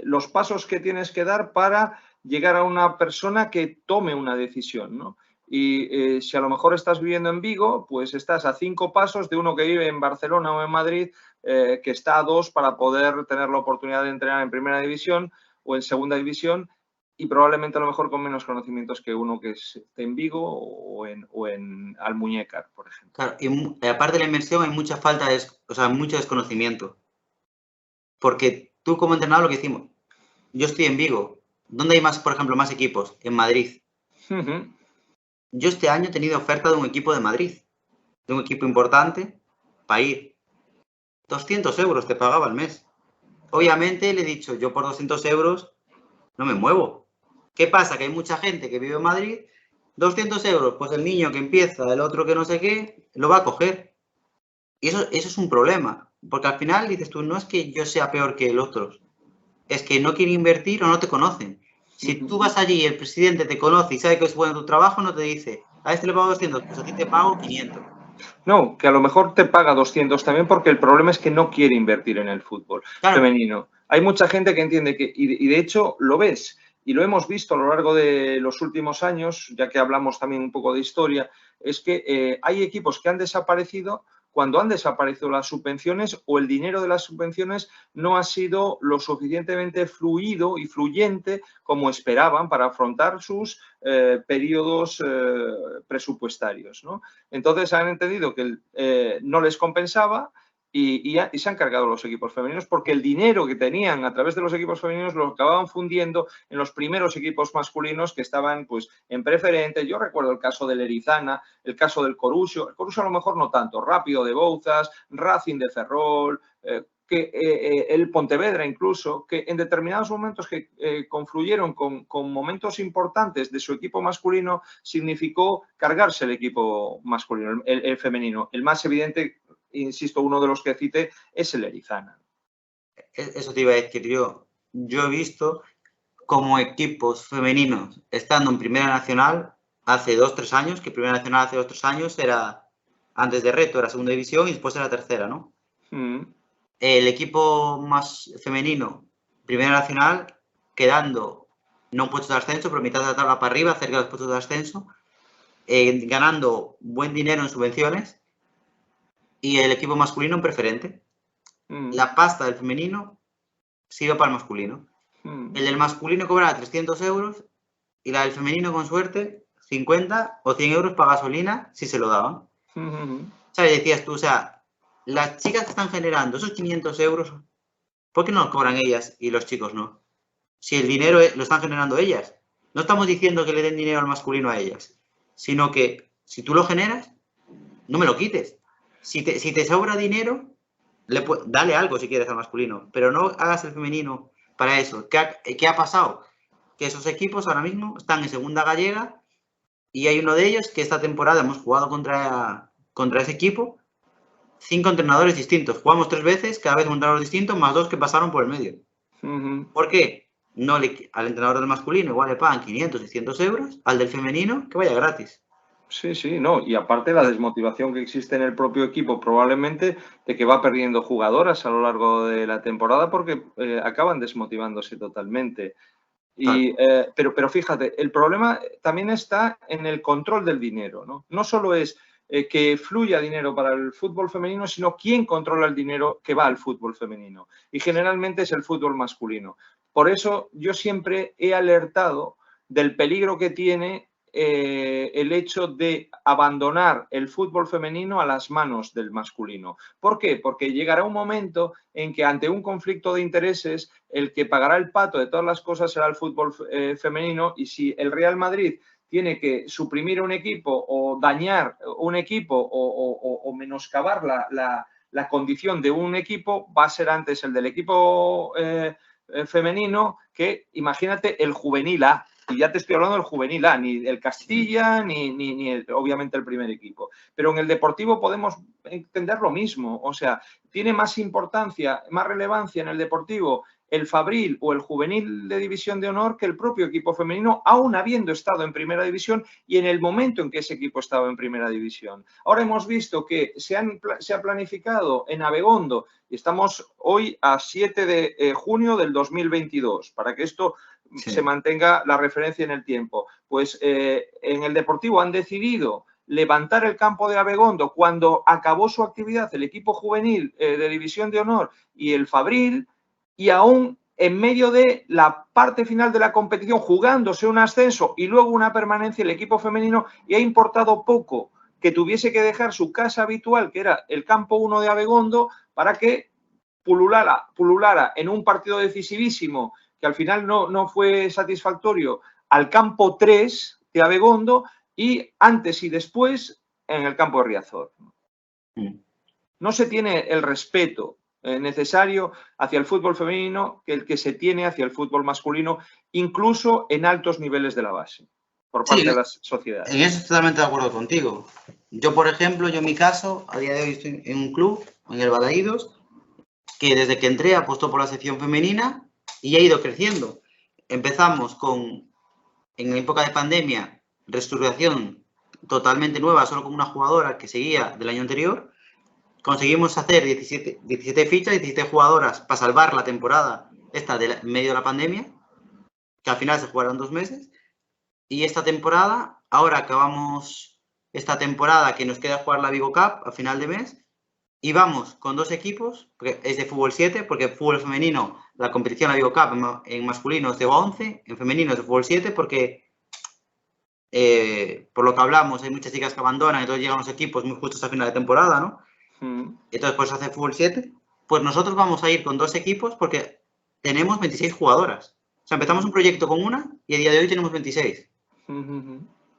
los pasos que tienes que dar para llegar a una persona que tome una decisión, ¿no? Y si a lo mejor estás viviendo en Vigo, pues estás a 5 pasos de uno que vive en Barcelona o en Madrid, que está a 2 para poder tener la oportunidad de entrenar en primera división o en segunda división, y probablemente a lo mejor con menos conocimientos que uno que esté en Vigo o en Almuñécar, por ejemplo.
Claro, y aparte de la inversión hay mucha falta mucho desconocimiento. Porque tú como entrenador lo que decimos, yo estoy en Vigo, ¿dónde hay más, por ejemplo, más equipos? En Madrid. Yo este año he tenido oferta de un equipo de Madrid, de un equipo importante, para ir. 200 euros te pagaba al mes. Obviamente le he dicho, yo por 200 euros no me muevo. ¿Qué pasa? Que hay mucha gente que vive en Madrid, 200 euros, pues el niño que empieza, el otro que no sé qué, lo va a coger. Y eso es un problema, porque al final dices tú, no es que yo sea peor que el otro, es que no quieren invertir o no te conocen. Si tú vas allí y el presidente te conoce y sabe que es bueno tu trabajo, no te dice, a este le pago 200, pues a ti te pago 500.
No, que a lo mejor te paga 200 también, porque el problema es que no quiere invertir en el fútbol femenino. Hay mucha gente que entiende que, y de hecho lo ves, y lo hemos visto a lo largo de los últimos años, ya que hablamos también un poco de historia, es que hay equipos que han desaparecido cuando han desaparecido las subvenciones o el dinero de las subvenciones no ha sido lo suficientemente fluido y fluyente como esperaban para afrontar sus periodos presupuestarios, ¿no? Entonces han entendido que no les compensaba y se han cargado los equipos femeninos porque el dinero que tenían a través de los equipos femeninos lo acababan fundiendo en los primeros equipos masculinos que estaban pues en preferente. Yo recuerdo el caso del Erizana, el caso del Coruxo, el Coruxo a lo mejor no tanto, Rápido de Bouzas, Racing de Ferrol, el Pontevedra incluso, que en determinados momentos que confluyeron con momentos importantes de su equipo masculino, significó cargarse el equipo masculino, el femenino. El más evidente, insisto, uno de los que cité, es el Erizana.
Eso te iba a decir yo. Yo he visto como equipos femeninos estando en Primera Nacional hace 2-3 años, que Primera Nacional hace 2-3 años era, antes de Reto, era Segunda División y después era Tercera, ¿no? El equipo más femenino, Primera Nacional, quedando no en puestos de ascenso, pero mitad de la tabla para arriba, cerca de los puestos de ascenso, ganando buen dinero en subvenciones y el equipo masculino en preferente. La pasta del femenino se iba para el masculino. El del masculino cobraba 300 euros y la del femenino, con suerte, 50 o 100 euros para gasolina si se lo daban. ¿Sabes? Decías tú, o sea, las chicas que están generando esos 500 euros, ¿por qué no los cobran ellas y los chicos no? Si el dinero lo están generando ellas. No estamos diciendo que le den dinero al masculino a ellas, sino que si tú lo generas, no me lo quites. Si te sobra dinero, dale algo si quieres al masculino, pero no hagas el femenino para eso. ¿Qué ha pasado? Que esos equipos ahora mismo están en segunda gallega y hay uno de ellos que esta temporada hemos jugado contra ese equipo, 5 entrenadores distintos. Jugamos 3 veces, cada vez un entrenador distinto, más 2 que pasaron por el medio. ¿Por qué? Al entrenador del masculino igual le pagan 500, 600 euros, al del femenino que vaya gratis.
Sí, sí, no. Y aparte la desmotivación que existe en el propio equipo probablemente de que va perdiendo jugadoras a lo largo de la temporada porque acaban desmotivándose totalmente. Pero fíjate, el problema también está en el control del dinero, ¿no? No solo es que fluya dinero para el fútbol femenino, sino quién controla el dinero que va al fútbol femenino. Y generalmente es el fútbol masculino. Por eso yo siempre he alertado del peligro que tiene el hecho de abandonar el fútbol femenino a las manos del masculino. ¿Por qué? Porque llegará un momento en que ante un conflicto de intereses el que pagará el pato de todas las cosas será el fútbol femenino, y si el Real Madrid tiene que suprimir un equipo o dañar un equipo o menoscabar la condición de un equipo, va a ser antes el del equipo femenino que, imagínate, el juvenil A. Y ya te estoy hablando del juvenil A, ni el Castilla, ni obviamente el primer equipo. Pero en el deportivo podemos entender lo mismo. O sea, tiene más importancia, más relevancia en el deportivo el Fabril o el juvenil de división de honor que el propio equipo femenino, aún habiendo estado en primera división y en el momento en que ese equipo estaba en primera división. Ahora hemos visto que se ha planificado en Abegondo, y estamos hoy a 7 de junio del 2022, para que esto se mantenga la referencia en el tiempo. Pues en el deportivo han decidido levantar el campo de Abegondo cuando acabó su actividad el equipo juvenil de división de honor y el Fabril, y aún en medio de la parte final de la competición, jugándose un ascenso y luego una permanencia, el equipo femenino, y ha importado poco que tuviese que dejar su casa habitual, que era el campo 1 de Abegondo, para que pululara en un partido decisivísimo, que al final no fue satisfactorio, al campo 3 de Abegondo, y antes y después en el campo de Riazor. No se tiene el respeto necesario hacia el fútbol femenino que el que se tiene hacia el fútbol masculino, incluso en altos niveles de la base, por parte de las sociedades.
En eso estoy totalmente de acuerdo contigo. Yo, por ejemplo, en mi caso, a día de hoy estoy en un club, en el Balaídos, que desde que entré apostó por la sección femenina y ha ido creciendo. Empezamos en la época de pandemia, reestructuración totalmente nueva, solo con una jugadora que seguía del año anterior. Conseguimos hacer 17 fichas, 17 jugadoras para salvar la temporada esta en medio de la pandemia, que al final se jugaron 2 meses. Y esta temporada, ahora acabamos esta temporada que nos queda jugar la Vigo Cup a final de mes, y vamos con 2 equipos, porque es de fútbol 7, porque fútbol femenino, la competición, la Vigo Cup en masculino es de 11, en femenino es de fútbol 7, porque por lo que hablamos, hay muchas chicas que abandonan, entonces llegan los equipos muy justos a final de temporada, ¿no? Entonces, pues hace fútbol 7. Pues nosotros vamos a ir con 2 equipos porque tenemos 26 jugadoras. O sea, empezamos un proyecto con una y a día de hoy tenemos 26.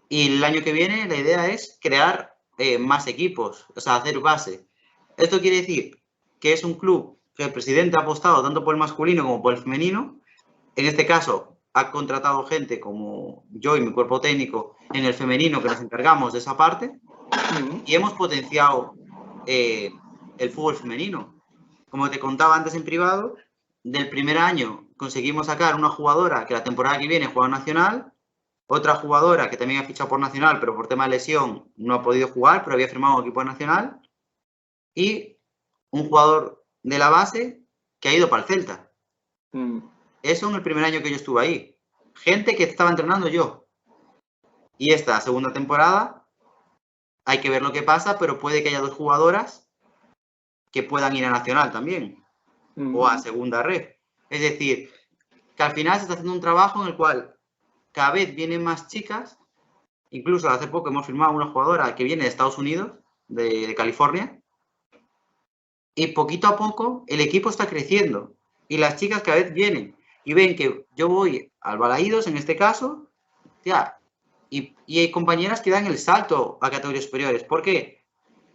Y el año que viene la idea es crear más equipos, o sea, hacer base. Esto quiere decir que es un club que el presidente ha apostado tanto por el masculino como por el femenino. En este caso, ha contratado gente como yo y mi cuerpo técnico en el femenino, que nos encargamos de esa parte, y hemos potenciado el fútbol femenino. Como te contaba antes en privado, del primer año conseguimos sacar una jugadora que la temporada que viene juega nacional, otra jugadora que también ha fichado por nacional, pero por tema de lesión no ha podido jugar, pero había firmado un equipo nacional, y un jugador de la base que ha ido para el Celta. Eso en el primer año que yo estuve ahí. Gente que estaba entrenando yo. Y esta segunda temporada hay que ver lo que pasa, pero puede que haya 2 jugadoras que puedan ir a Nacional también, o a Segunda Red. Es decir, que al final se está haciendo un trabajo en el cual cada vez vienen más chicas. Incluso hace poco hemos firmado una jugadora que viene de Estados Unidos, de California, y poquito a poco el equipo está creciendo y las chicas cada vez vienen y ven que yo voy al Balaídos, en este caso, ya, y hay compañeras que dan el salto a categorías superiores. ¿Por qué?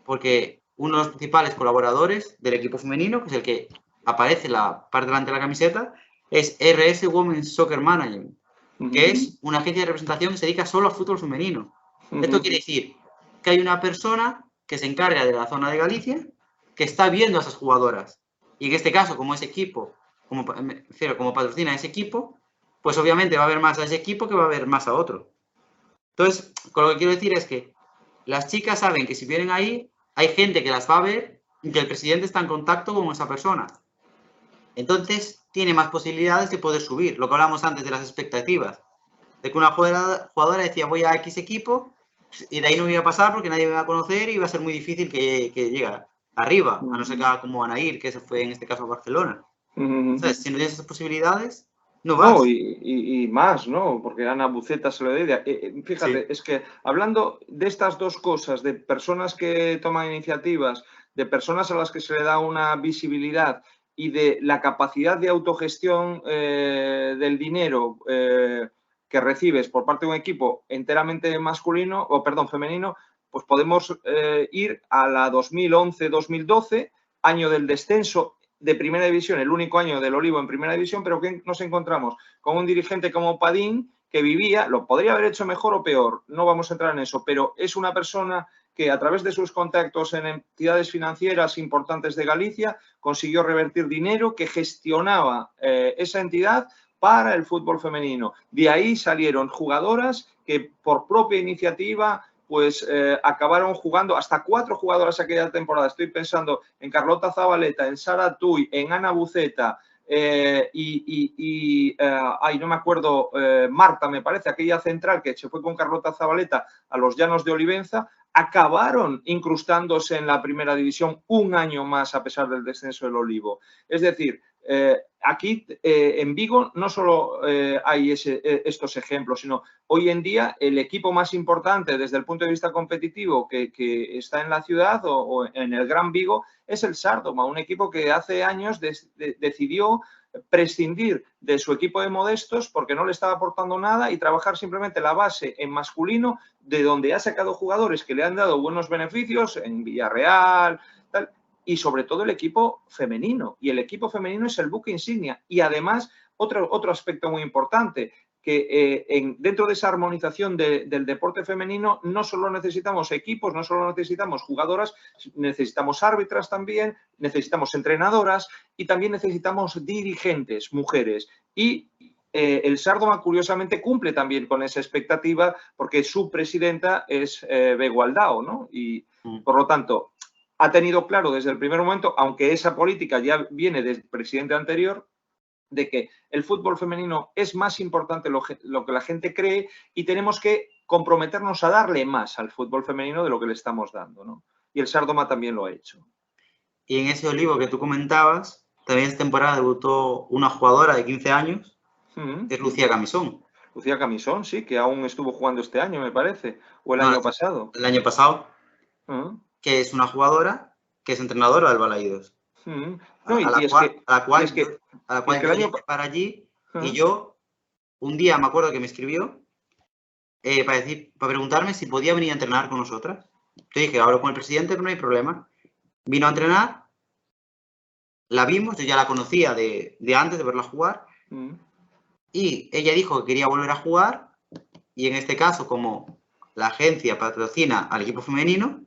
Porque uno de los principales colaboradores del equipo femenino, que es el que aparece la parte delante de la camiseta, es RS Women's Soccer Management, que es una agencia de representación que se dedica solo al fútbol femenino. Esto quiere decir que hay una persona que se encarga de la zona de Galicia que está viendo a esas jugadoras. Y en este caso, como ese equipo, como patrocina ese equipo, pues obviamente va a haber más a ese equipo que va a haber más a otro. Entonces, con lo que quiero decir es que las chicas saben que si vienen ahí, hay gente que las va a ver y que el presidente está en contacto con esa persona. Entonces, tiene más posibilidades de poder subir. Lo que hablamos antes de las expectativas. De que una jugadora decía, voy a X equipo, y de ahí no me iba a pasar porque nadie me va a conocer y va a ser muy difícil que llegue arriba, a no ser que haga como Anair, que se fue en este caso a Barcelona. Entonces, si no tienes esas posibilidades, no vas.
No, y más, ¿no? Porque Ana Buceta se lo dedica. Fíjate, sí. Es que hablando de estas dos cosas, de personas que toman iniciativas, de personas a las que se le da una visibilidad y de la capacidad de autogestión del dinero que recibes por parte de un equipo enteramente masculino, o perdón, femenino, pues podemos ir a la 2011-2012, año del descenso de primera división, el único año del Olivo en primera división, pero que nos encontramos con un dirigente como Padín que vivía, lo podría haber hecho mejor o peor, no vamos a entrar en eso, pero es una persona que a través de sus contactos en entidades financieras importantes de Galicia consiguió revertir dinero que gestionaba esa entidad para el fútbol femenino. De ahí salieron jugadoras que por propia iniciativa pues acabaron jugando hasta 4 jugadoras aquella temporada. Estoy pensando en Carlota Zabaleta, en Sara Tuy, en Ana Buceta no me acuerdo, Marta, me parece, aquella central que se fue con Carlota Zabaleta a los Llanos de Olivenza, acabaron incrustándose en la primera división un año más a pesar del descenso del Olivo. Es decir, aquí en Vigo no solo hay estos ejemplos, sino hoy en día el equipo más importante desde el punto de vista competitivo que está en la ciudad o en el Gran Vigo es el Sárdoma, un equipo que hace años decidió prescindir de su equipo de modestos porque no le estaba aportando nada y trabajar simplemente la base en masculino, de donde ha sacado jugadores que le han dado buenos beneficios en Villarreal, tal, y sobre todo el equipo femenino. Y el equipo femenino es el buque insignia. Y además, otro aspecto muy importante, que dentro de esa armonización del deporte femenino no solo necesitamos equipos, no solo necesitamos jugadoras, necesitamos árbitras también, necesitamos entrenadoras y también necesitamos dirigentes, mujeres. Y el Sárdoma, curiosamente, cumple también con esa expectativa porque su presidenta es Bego Aldao, ¿no? Y, por lo tanto, ha tenido claro desde el primer momento, aunque esa política ya viene del presidente anterior, de que el fútbol femenino es más importante lo que la gente cree y tenemos que comprometernos a darle más al fútbol femenino de lo que le estamos dando, ¿no? Y el Sárdoma también lo ha hecho.
Y en ese Olivo que tú comentabas, también esta temporada debutó una jugadora de 15 años, que es Lucía Camisón.
Lucía Camisón, sí, que aún estuvo jugando este año, me parece, o el año pasado.
El año pasado, que es una jugadora que es entrenadora del Balaídos.
No,
a la cual yo llegué para allí y yo un día me acuerdo que me escribió para preguntarme si podía venir a entrenar con nosotras. Yo dije, hablo con el presidente, pero no hay problema. Vino a entrenar, la vimos, yo ya la conocía de antes de verla jugar y ella dijo que quería volver a jugar y en este caso, como la agencia patrocina al equipo femenino,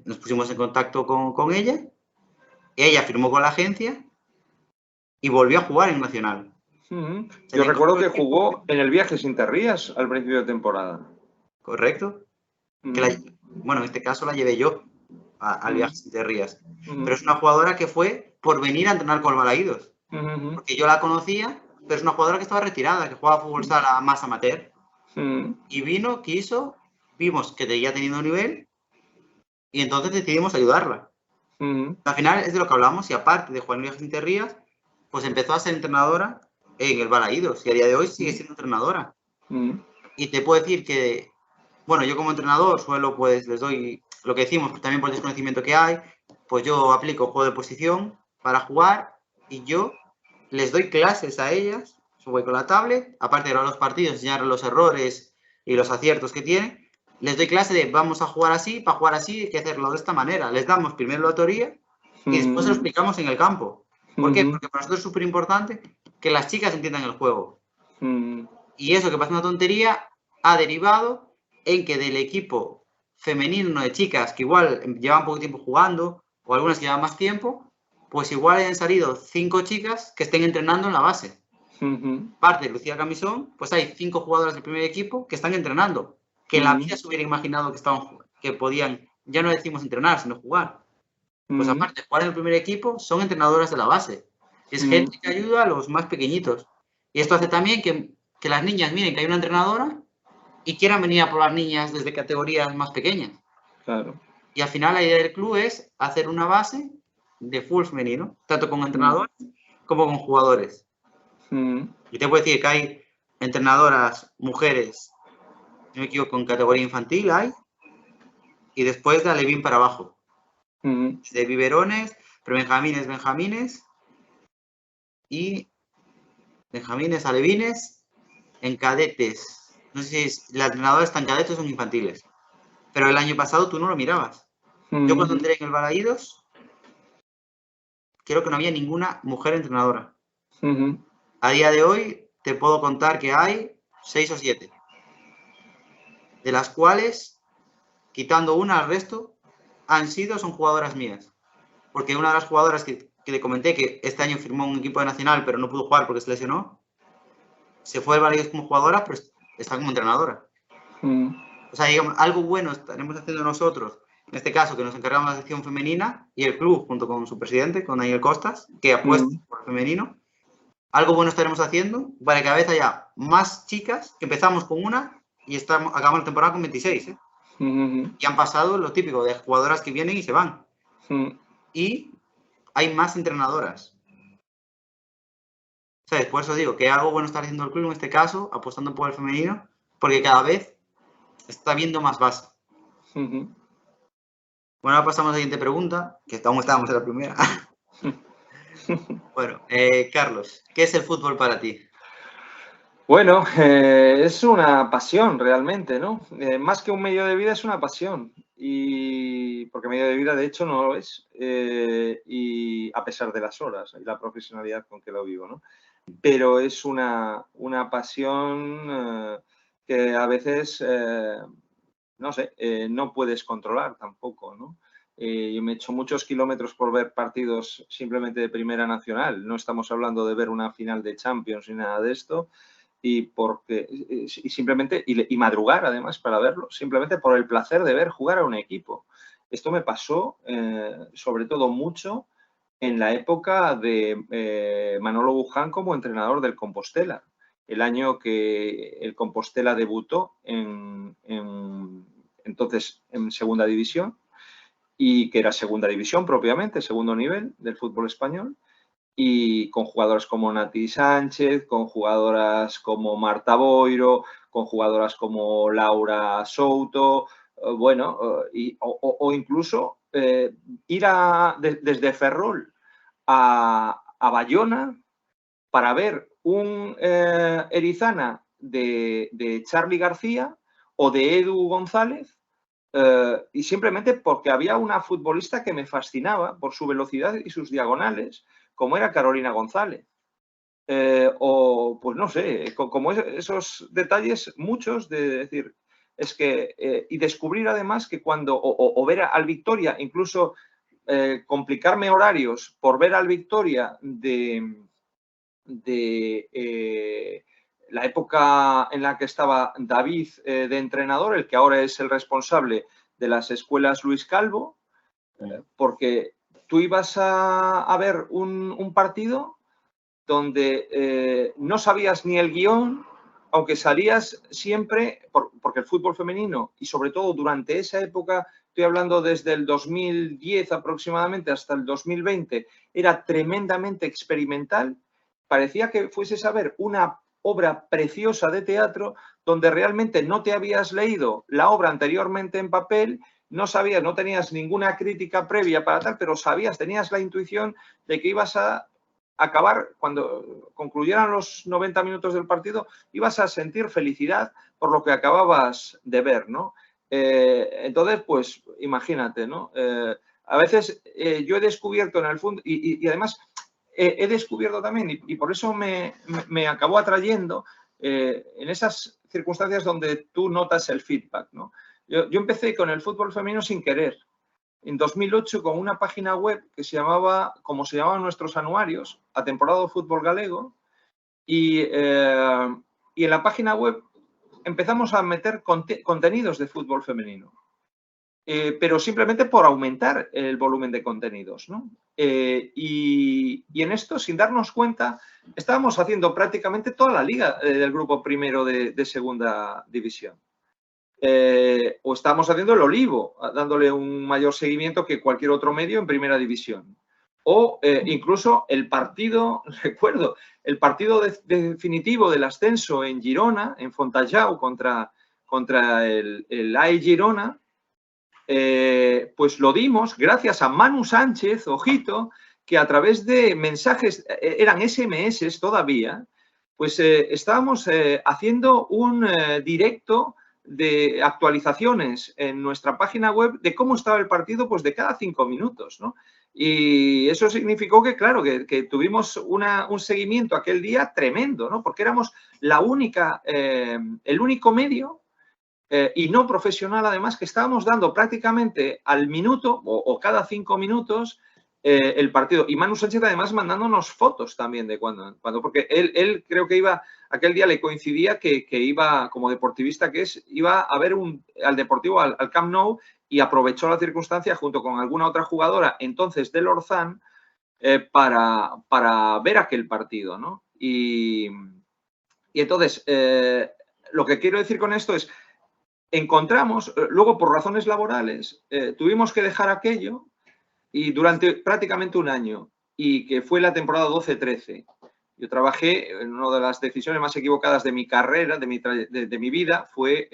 nos pusimos en contacto con ella. Ella firmó con la agencia y volvió a jugar en Nacional.
Yo recuerdo que jugó en el Viajes Interrías al principio de temporada.
Correcto. Bueno, en este caso la llevé yo al Viajes Interrías. Pero es una jugadora que fue por venir a entrenar con el Balaídos. Porque yo la conocía, pero es una jugadora que estaba retirada, que jugaba fútbol sala más amateur. Y vino, quiso, vimos que seguía teniendo nivel y entonces decidimos ayudarla. Al final es de lo que hablamos y aparte de Juan Luis Interrías, pues empezó a ser entrenadora en el Balaídos y a día de hoy sigue siendo entrenadora. Y te puedo decir que, bueno, yo como entrenador suelo, pues les doy lo que decimos, pues, también por el desconocimiento que hay, pues yo aplico juego de posición para jugar y yo les doy clases a ellas, voy con la tablet, aparte de los partidos, enseñar los errores y los aciertos que tienen, les doy clase de vamos a jugar así, para jugar así hay que hacerlo de esta manera. Les damos primero la teoría y después se lo explicamos en el campo. ¿Por qué? Porque para nosotros es súper importante que las chicas entiendan el juego. Y eso que parece una tontería ha derivado en que del equipo femenino de chicas que igual llevan poco tiempo jugando o algunas que llevan más tiempo, pues igual hayan salido 5 chicas que estén entrenando en la base. Parte de Lucía Camisón, pues hay 5 jugadoras del primer equipo que están entrenando, que en la vida se hubiera imaginado que podían, ya no decimos entrenar, sino jugar. Pues aparte de jugar en el primer equipo, son entrenadoras de la base. Es gente que ayuda a los más pequeñitos. Y esto hace también que las niñas miren que hay una entrenadora y quieran venir a probar niñas desde categorías más pequeñas.
Claro.
Y al final la idea del club es hacer una base de full femenino, tanto con entrenadores como con jugadores. Y te puedo decir que hay entrenadoras mujeres, si no me equivoco, con categoría infantil hay, y después de alevín para abajo. De biberones, benjamines y benjamines, alevines, en cadetes. No sé si la entrenadora está en cadetes o en infantiles. Pero el año pasado tú no lo mirabas. Yo cuando entré en el Balaídos, creo que no había ninguna mujer entrenadora. A día de hoy te puedo contar que hay 6 o 7. De las cuales, quitando una al resto, son jugadoras mías. Porque una de las jugadoras que le comenté que este año firmó un equipo de nacional, pero no pudo jugar porque se lesionó, se fue al Balaídos como jugadora, pero está como entrenadora. O sea, digamos, algo bueno estaremos haciendo nosotros, en este caso, que nos encargamos de la sección femenina y el club, junto con su presidente, con Daniel Costas, que apuesta por el femenino. Algo bueno estaremos haciendo para que cada vez haya más chicas, que empezamos con una y acabamos la temporada con 26, ¿eh? Y han pasado lo típico de jugadoras que vienen y se van. Y hay más entrenadoras. ¿Sabes? Por eso digo que algo bueno está haciendo el club en este caso, apostando por el femenino, porque cada vez está viendo más base. Bueno, ahora pasamos a la siguiente pregunta, que aún estábamos en la primera. Bueno, Carlos, ¿qué es el fútbol para ti?
Bueno, es una pasión realmente, ¿no? Más que un medio de vida es una pasión. Y porque medio de vida, de hecho, no lo es. Y a pesar de las horas y la profesionalidad con que lo vivo, ¿no? Pero es una pasión que a veces, no sé, no puedes controlar tampoco, ¿no? Yo me he hecho muchos kilómetros por ver partidos simplemente de Primera Nacional. No estamos hablando de ver una final de Champions ni nada de esto. Y simplemente y madrugar además para verlo, simplemente por el placer de ver jugar a un equipo. Esto me pasó sobre todo mucho en la época de Manolo Buján como entrenador del Compostela, el año que el Compostela debutó entonces en segunda división, y que era segunda división propiamente, segundo nivel del fútbol español, y con jugadoras como Nati Sánchez, con jugadoras como Marta Boiro, con jugadoras como Laura Souto, bueno, o incluso ir desde Ferrol a Bayona para ver un Erizana de Charly García o de Edu González, y simplemente porque había una futbolista que me fascinaba por su velocidad y sus diagonales, como era Carolina González. O, pues no sé, como esos detalles, muchos, de decir, es que, y descubrir además que cuando, o ver al Victoria, incluso complicarme horarios por ver al Victoria de la época en la que estaba David de entrenador, el que ahora es el responsable de las escuelas Luis Calvo, porque tú ibas a ver un partido donde no sabías ni el guión, aunque salías siempre, porque el fútbol femenino, y sobre todo durante esa época, estoy hablando desde el 2010 aproximadamente hasta el 2020, era tremendamente experimental. Parecía que fueses a ver una obra preciosa de teatro donde realmente no te habías leído la obra anteriormente en papel, no sabías, no tenías ninguna crítica previa para tal, pero sabías, tenías la intuición de que ibas a acabar, cuando concluyeran los 90 minutos del partido, ibas a sentir felicidad por lo que acababas de ver, ¿no? Entonces, pues, imagínate, ¿no? A veces yo he descubierto en el fondo, y además he descubierto también, y por eso me acabó atrayendo en esas circunstancias donde tú notas el feedback, ¿no? Yo empecé con el fútbol femenino sin querer. En 2008 con una página web que se llamaba, como se llamaban nuestros anuarios, A Temporada Fútbol Galego, y en la página web empezamos a meter contenidos de fútbol femenino, pero simplemente por aumentar el volumen de contenidos, ¿no? Y en esto, sin darnos cuenta, estábamos haciendo prácticamente toda la liga del grupo primero de segunda división. O estamos haciendo el Olivo, dándole un mayor seguimiento que cualquier otro medio en primera división. O incluso el partido, recuerdo, el partido definitivo del ascenso en Girona, en Fontajau, contra el AE Girona, pues lo dimos gracias a Manu Sánchez, ojito, que a través de mensajes, eran SMS todavía, pues estábamos haciendo un directo de actualizaciones en nuestra página web de cómo estaba el partido, pues de cada 5 minutos, ¿no? Y eso significó que, claro, que tuvimos un seguimiento aquel día tremendo, ¿no? Porque éramos la única, el único medio y no profesional, además, que estábamos dando prácticamente al minuto o cada 5 minutos el partido. Y Manu Sánchez, además, mandándonos fotos también de cuando en cuando, porque él creo que iba, aquel día le coincidía que iba, como deportivista que es, iba a ver al Deportivo, al Camp Nou, y aprovechó la circunstancia junto con alguna otra jugadora, entonces del Orzán, para ver aquel partido, ¿no? Y entonces, lo que quiero decir con esto es, encontramos, luego por razones laborales, tuvimos que dejar aquello y durante prácticamente un año, y que fue la temporada 12-13. Yo trabajé, en una de las decisiones más equivocadas de mi carrera, de mi vida, fue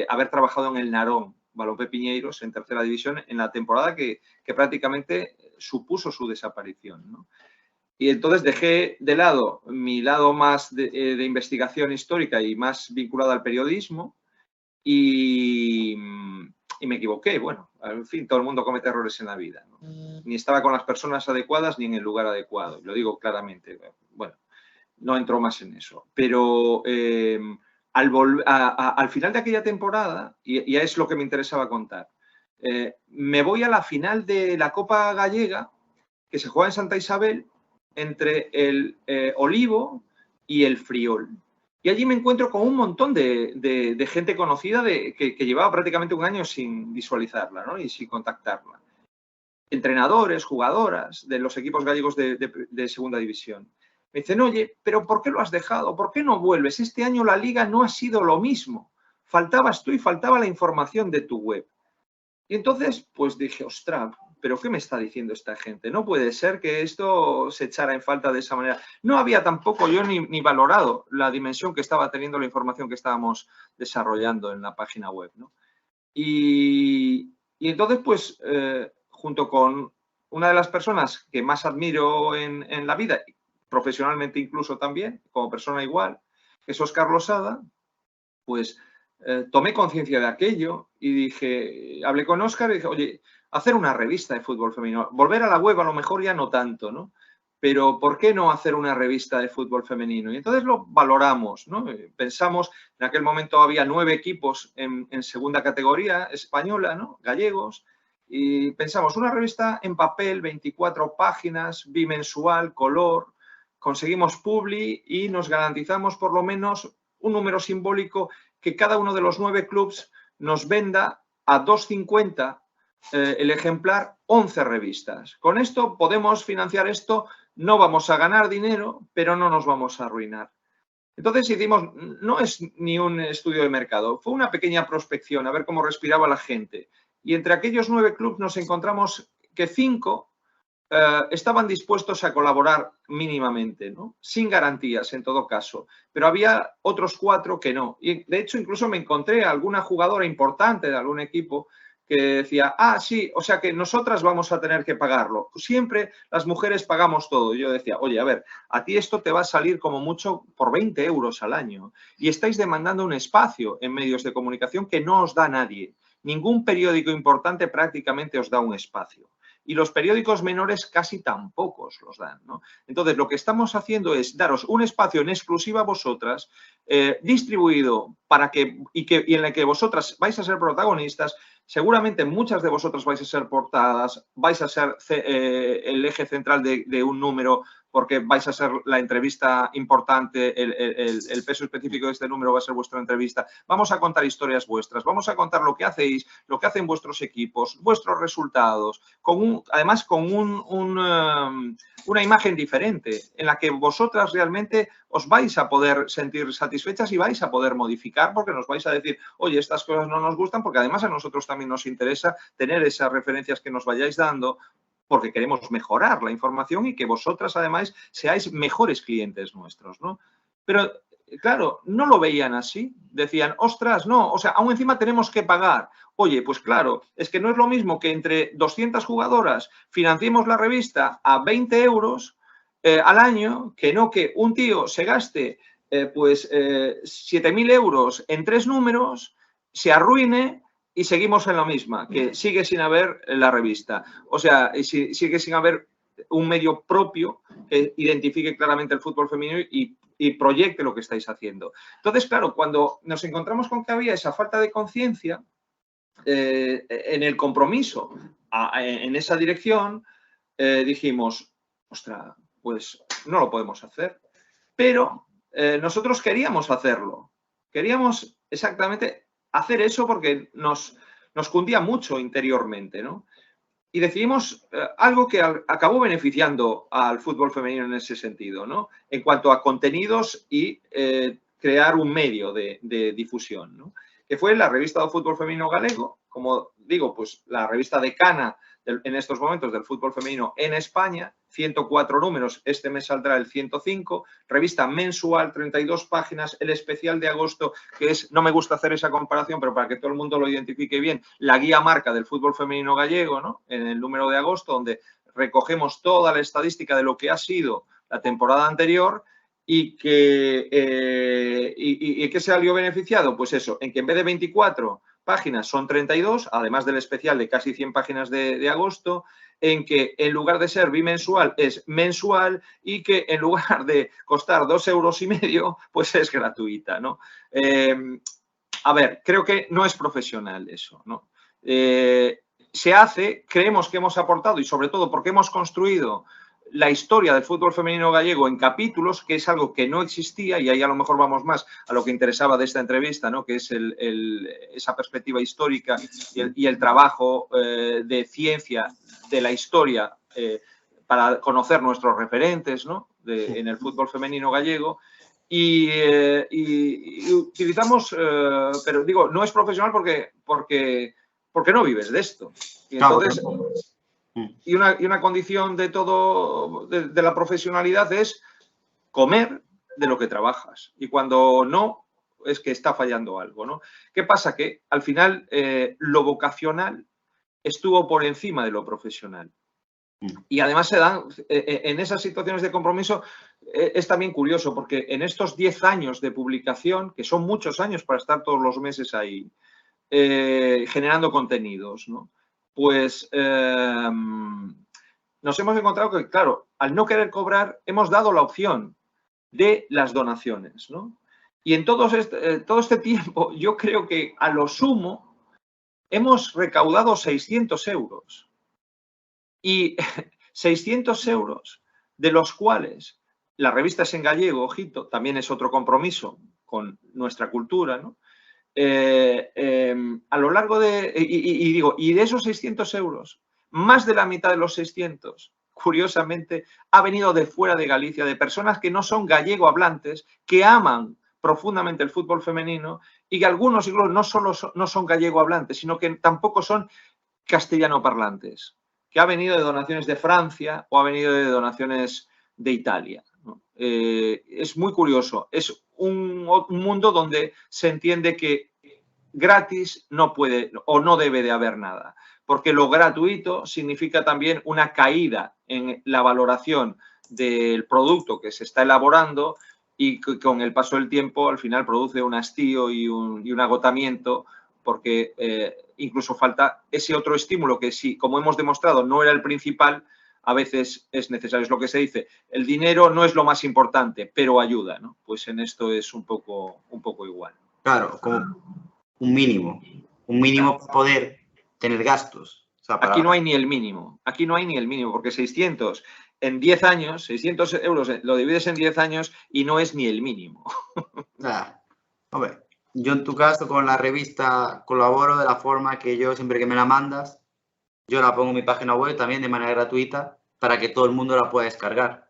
haber trabajado en el Narón, Balompié Piñeiros, en tercera división, en la temporada que prácticamente supuso su desaparición, ¿no? Y entonces dejé de lado mi lado más de investigación histórica y más vinculado al periodismo y me equivoqué. Bueno, en fin, todo el mundo comete errores en la vida, ¿no? Ni estaba con las personas adecuadas ni en el lugar adecuado. Lo digo claramente. Bueno, no entro más en eso. Pero al final de aquella temporada, y es lo que me interesaba contar, me voy a la final de la Copa Gallega, que se juega en Santa Isabel, entre el Olivo y el Friol. Y allí me encuentro con un montón de gente conocida que llevaba prácticamente un año sin visualizarla, ¿no? Y sin contactarla. Entrenadores, jugadoras de los equipos gallegos de segunda división. Me dicen, oye, ¿pero por qué lo has dejado? ¿Por qué no vuelves? Este año la liga no ha sido lo mismo. Faltabas tú y faltaba la información de tu web. Y entonces, pues dije, ostras, ¿pero qué me está diciendo esta gente? No puede ser que esto se echara en falta de esa manera. No había tampoco yo ni valorado la dimensión que estaba teniendo la información que estábamos desarrollando en la página web, ¿no? Y entonces, pues, junto con una de las personas que más admiro en la vida, profesionalmente incluso también, como persona igual, que es Óscar Losada, pues tomé conciencia de aquello y dije, hablé con Óscar y dije, oye, hacer una revista de fútbol femenino, volver a la web a lo mejor ya no tanto, ¿no? Pero ¿por qué no hacer una revista de fútbol femenino? Y entonces lo valoramos, ¿no? Pensamos, en aquel momento había 9 equipos en segunda categoría española, ¿no? Gallegos, y pensamos, una revista en papel, 24 páginas, bimensual, color, conseguimos Publi y nos garantizamos por lo menos un número simbólico que cada uno de los 9 clubs nos venda a 2,50 el ejemplar 11 revistas. Con esto podemos financiar esto, no vamos a ganar dinero, pero no nos vamos a arruinar. Entonces hicimos, no es ni un estudio de mercado, fue una pequeña prospección, a ver cómo respiraba la gente. Y entre aquellos 9 clubes nos encontramos que 5 estaban dispuestos a colaborar mínimamente, ¿no? Sin garantías en todo caso, pero había otros 4 que no. Y de hecho incluso me encontré a alguna jugadora importante de algún equipo que decía, sí, o sea que nosotras vamos a tener que pagarlo. Siempre las mujeres pagamos todo. Y yo decía, oye, a ver, a ti esto te va a salir como mucho por 20 euros al año y estáis demandando un espacio en medios de comunicación que no os da nadie. Ningún periódico importante prácticamente os da un espacio. Y los periódicos menores casi tampoco os los dan, ¿no? Entonces, lo que estamos haciendo es daros un espacio en exclusiva a vosotras, distribuido y en el que vosotras vais a ser protagonistas. Seguramente muchas de vosotras vais a ser portadas, vais a ser el eje central de un número, porque vais a ser la entrevista importante, el peso específico de este número va a ser vuestra entrevista. Vamos a contar historias vuestras, vamos a contar lo que hacéis, lo que hacen vuestros equipos, vuestros resultados, además con una imagen diferente en la que vosotras realmente os vais a poder sentir satisfechas y vais a poder modificar, porque nos vais a decir, oye, estas cosas no nos gustan, porque además a nosotros también nos interesa tener esas referencias que nos vayáis dando, porque queremos mejorar la información y que vosotras además seáis mejores clientes nuestros, ¿no? Pero, claro, no lo veían así. Decían, ostras, no, o sea, aún encima tenemos que pagar. Oye, pues claro, es que no es lo mismo que entre 200 jugadoras financiemos la revista a 20 euros al año, que no que un tío se gaste 7.000 euros en 3 números, se arruine y seguimos en la misma, que sigue sin haber la revista. O sea, sigue sin haber un medio propio que identifique claramente el fútbol femenino y proyecte lo que estáis haciendo. Entonces, claro, cuando nos encontramos con que había esa falta de conciencia en el compromiso en esa dirección, dijimos, ostras, pues no lo podemos hacer. Pero nosotros queríamos hacerlo. Queríamos exactamente hacer eso porque nos cundía mucho interiormente, ¿no? Y decidimos algo que acabó beneficiando al fútbol femenino en ese sentido, ¿no? En cuanto a contenidos y crear un medio de difusión, ¿no? Que fue la revista do Fútbol Femenino Galego, como digo, pues la revista decana en estos momentos del fútbol femenino en España, 104 números, este mes saldrá el 105, revista mensual, 32 páginas, el especial de agosto, que es, no me gusta hacer esa comparación, pero para que todo el mundo lo identifique bien, la guía marca del fútbol femenino gallego, ¿no? En el número de agosto, donde recogemos toda la estadística de lo que ha sido la temporada anterior. ¿Y que salió beneficiado? Pues eso, en que en vez de 24 páginas son 32, además del especial de casi 100 páginas de agosto, en que en lugar de ser bimensual es mensual y que en lugar de costar 2,5 €, pues es gratuita, ¿no? A ver, creo que no es profesional eso, ¿no? Se hace, creemos que hemos aportado y sobre todo porque hemos construido la historia del fútbol femenino gallego en capítulos, que es algo que no existía, y ahí a lo mejor vamos más a lo que interesaba de esta entrevista, ¿no? Que es esa perspectiva histórica y el trabajo de ciencia de la historia para conocer nuestros referentes, ¿no? En el fútbol femenino gallego. Y utilizamos, pero digo, no es profesional porque no vives de esto. Y entonces... Y una condición de todo, de la profesionalidad es comer de lo que trabajas. Y cuando no, es que está fallando algo, ¿no? ¿Qué pasa? Que al final lo vocacional estuvo por encima de lo profesional. Y además se dan, en esas situaciones de compromiso, es también curioso, porque en estos 10 años de publicación, que son muchos años para estar todos los meses ahí, generando contenidos, ¿no? Pues nos hemos encontrado que, claro, al no querer cobrar, hemos dado la opción de las donaciones, ¿no? Y en todo este tiempo, yo creo que a lo sumo hemos recaudado 600 €. Y 600 €, de los cuales la revista es en gallego, ojito, también es otro compromiso con nuestra cultura, ¿no? A lo largo de... Y de esos 600 €, más de la mitad de los 600, curiosamente, ha venido de fuera de Galicia, de personas que no son gallego hablantes, que aman profundamente el fútbol femenino y que algunos incluso no solo no son gallego hablantes, sino que tampoco son castellano parlantes, que ha venido de donaciones de Francia o ha venido de donaciones de Italia, ¿no? Es muy curioso, es un mundo donde se entiende que gratis no puede o no debe de haber nada, porque lo gratuito significa también una caída en la valoración del producto que se está elaborando y que con el paso del tiempo al final produce un hastío y un agotamiento, porque incluso falta ese otro estímulo que sí, como hemos demostrado, no era el principal. A veces es necesario, es lo que se dice, el dinero no es lo más importante, pero ayuda, ¿no? Pues en esto es un poco igual.
Claro, como un mínimo para poder tener gastos. O sea,
Aquí no hay ni el mínimo, porque 600 en 10 años, 600 euros lo divides en 10 años y no es ni el mínimo.
Hombre, yo en tu caso con la revista colaboro de la forma que yo siempre que me la mandas, yo la pongo en mi página web también de manera gratuita para que todo el mundo la pueda descargar.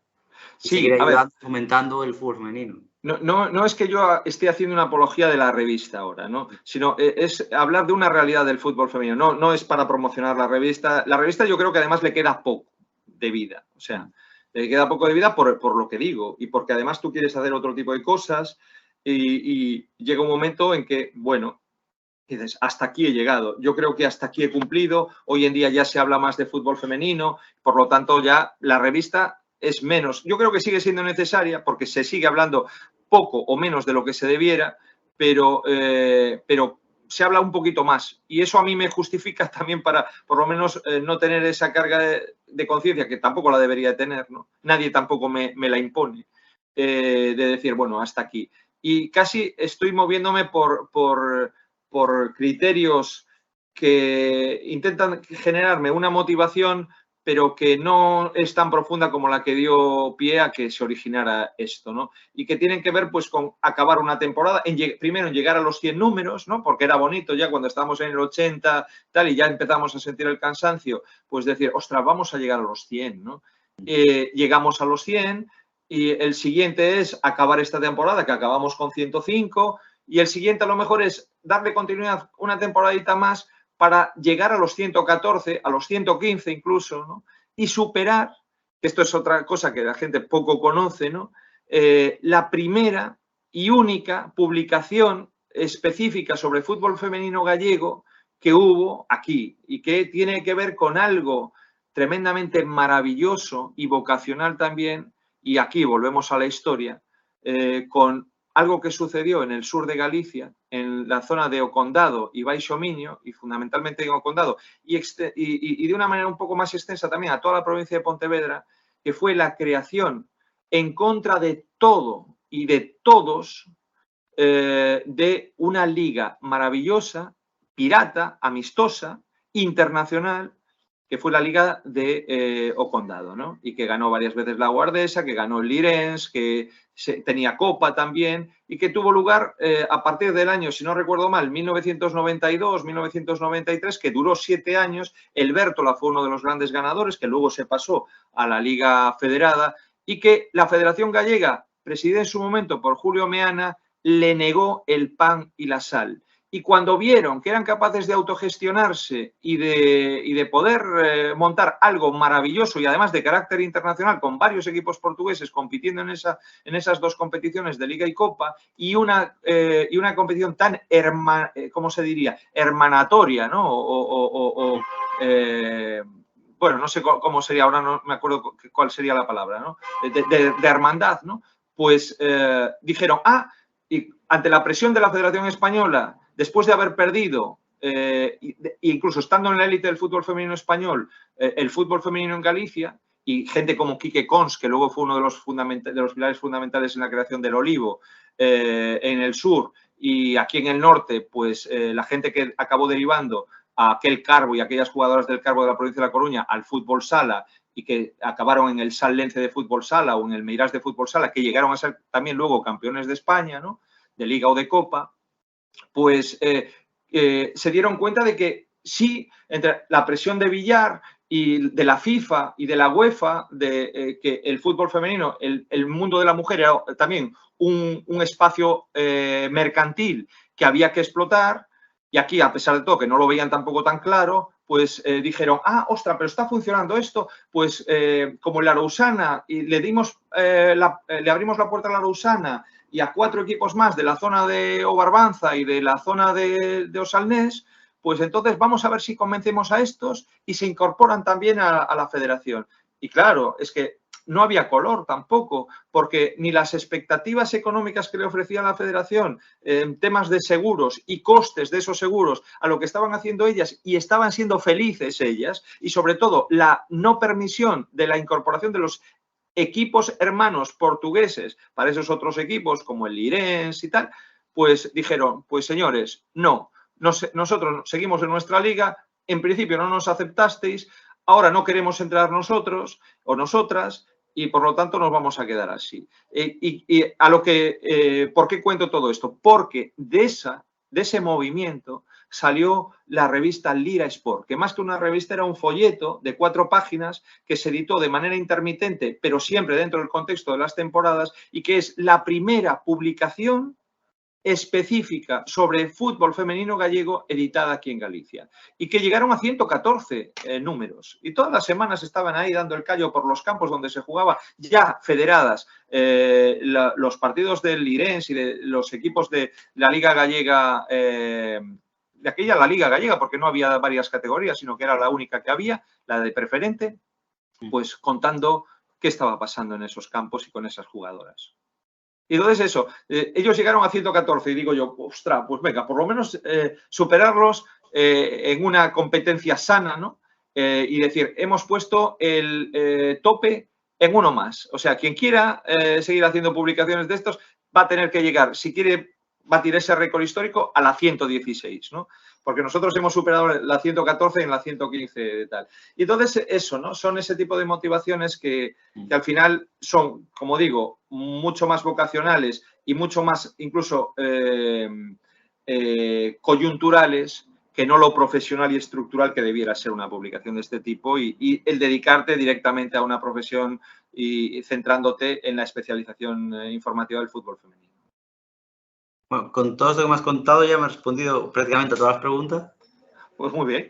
Y
Sí,
seguir
a ver,
ayudando, fomentando el fútbol femenino.
no es que yo esté haciendo una apología de la revista ahora, ¿no? Sino es hablar de una realidad del fútbol femenino. No es para promocionar la revista. La revista yo creo que además le queda poco de vida. O sea, le queda poco de vida por lo que digo y porque además tú quieres hacer otro tipo de cosas y llega un momento en que, bueno, dices, hasta aquí he llegado. Yo creo que hasta aquí he cumplido. Hoy en día ya se habla más de fútbol femenino, por lo tanto ya la revista es menos. Yo creo que sigue siendo necesaria porque se sigue hablando poco o menos de lo que se debiera, pero se habla un poquito más. Y eso a mí me justifica también para, por lo menos, no tener esa carga de conciencia, que tampoco la debería tener, ¿no? Nadie tampoco me la impone, de decir, bueno, hasta aquí. Y casi estoy moviéndome por criterios que intentan generarme una motivación, pero que no es tan profunda como la que dio pie a que se originara esto, ¿no? Y que tienen que ver, pues, con acabar una temporada, primero en llegar a los 100 números, ¿no? Porque era bonito ya cuando estábamos en el 80, tal, y ya empezamos a sentir el cansancio, pues decir, ostras, vamos a llegar a los 100, ¿no? Llegamos a los 100 y el siguiente es acabar esta temporada, que acabamos con 105, y el siguiente a lo mejor es darle continuidad una temporadita más para llegar a los 114, a los 115 incluso, ¿no? Y superar, esto es otra cosa que la gente poco conoce, ¿no? La primera y única publicación específica sobre fútbol femenino gallego que hubo aquí y que tiene que ver con algo tremendamente maravilloso y vocacional también, y aquí volvemos a la historia, con algo que sucedió en el sur de Galicia, en la zona de Ocondado y Baixo Miño, y fundamentalmente en Ocondado, y de una manera un poco más extensa también a toda la provincia de Pontevedra, que fue la creación en contra de todo y de todos de una liga maravillosa, pirata, amistosa, internacional, que fue la Liga de Ocondado, ¿no? Y que ganó varias veces la Guardesa, que ganó el Lirens, que tenía Copa también, y que tuvo lugar a partir del año, si no recuerdo mal, 1992, 1993, que duró 7 años. El Bértola fue uno de los grandes ganadores, que luego se pasó a la Liga Federada, y que la Federación Gallega, presidida en su momento por Julio Meana, le negó el pan y la sal. Y cuando vieron que eran capaces de autogestionarse y de poder montar algo maravilloso y además de carácter internacional, con varios equipos portugueses compitiendo en esas dos competiciones de Liga y Copa, y una competición tan, ¿cómo se diría?, hermanatoria, ¿no? Bueno, no sé cómo sería, ahora no me acuerdo cuál sería la palabra, ¿no? De hermandad, ¿no? Pues dijeron, y ante la presión de la Federación Española, después de haber perdido, incluso estando en la élite del fútbol femenino español, el fútbol femenino en Galicia, y gente como Quique Cons, que luego fue uno de los pilares fundamentales en la creación del Olivo, en el sur, y aquí en el norte, pues la gente que acabó derivando a aquel Carbo y aquellas jugadoras del Carbo de la provincia de La Coruña al fútbol sala, y que acabaron en el Sal Lence de fútbol sala o en el Meirás de fútbol sala, que llegaron a ser también luego campeones de España, ¿no?, de Liga o de Copa, pues se dieron cuenta de que sí, entre la presión de Villar y de la FIFA y de la UEFA, de que el fútbol femenino, el mundo de la mujer era también un espacio mercantil que había que explotar, y aquí, a pesar de todo, que no lo veían tampoco tan claro, pues dijeron, ostras, pero está funcionando esto, pues como la Lausana, y le abrimos la puerta a la Lausana y a 4 equipos más de la zona de Obarbanza y de la zona de Osalnés, pues entonces vamos a ver si convencemos a estos y se incorporan también a la federación. Y claro, es que no había color tampoco, porque ni las expectativas económicas que le ofrecía la federación en temas de seguros y costes de esos seguros a lo que estaban haciendo ellas, y estaban siendo felices ellas, y sobre todo la no permisión de la incorporación de los equipos hermanos portugueses para esos otros equipos como el Lirens y tal, pues dijeron, pues señores, no. Nosotros seguimos en nuestra liga, en principio no nos aceptasteis, ahora no queremos entrar nosotros o nosotras y por lo tanto nos vamos a quedar así. ¿Por qué cuento todo esto? Porque de ese movimiento salió la revista Lira Sport, que más que una revista era un folleto de 4 páginas que se editó de manera intermitente, pero siempre dentro del contexto de las temporadas, y que es la primera publicación específica sobre fútbol femenino gallego editada aquí en Galicia, y que llegaron a 114 números, y todas las semanas estaban ahí dando el callo por los campos donde se jugaba ya federadas los partidos del Lirens y de los equipos de la Liga Gallega, de aquella la Liga Gallega, porque no había varias categorías, sino que era la única que había, la de preferente, pues contando qué estaba pasando en esos campos y con esas jugadoras. Y entonces eso, ellos llegaron a 114 y digo yo, ostras, pues venga, por lo menos superarlos en una competencia sana, ¿no? Y decir, hemos puesto el tope en uno más. O sea, quien quiera seguir haciendo publicaciones de estos va a tener que llegar, si quiere batir ese récord histórico, a la 116, ¿no? Porque nosotros hemos superado la 114 y en la 115 de tal. Y entonces eso, ¿no? Son ese tipo de motivaciones que al final son, como digo, mucho más vocacionales y mucho más incluso coyunturales que no lo profesional y estructural que debiera ser una publicación de este tipo, y el dedicarte directamente a una profesión y centrándote en la especialización informativa del fútbol femenino.
Bueno, con todo esto que me has contado ya me has respondido prácticamente a todas las preguntas.
Pues muy bien.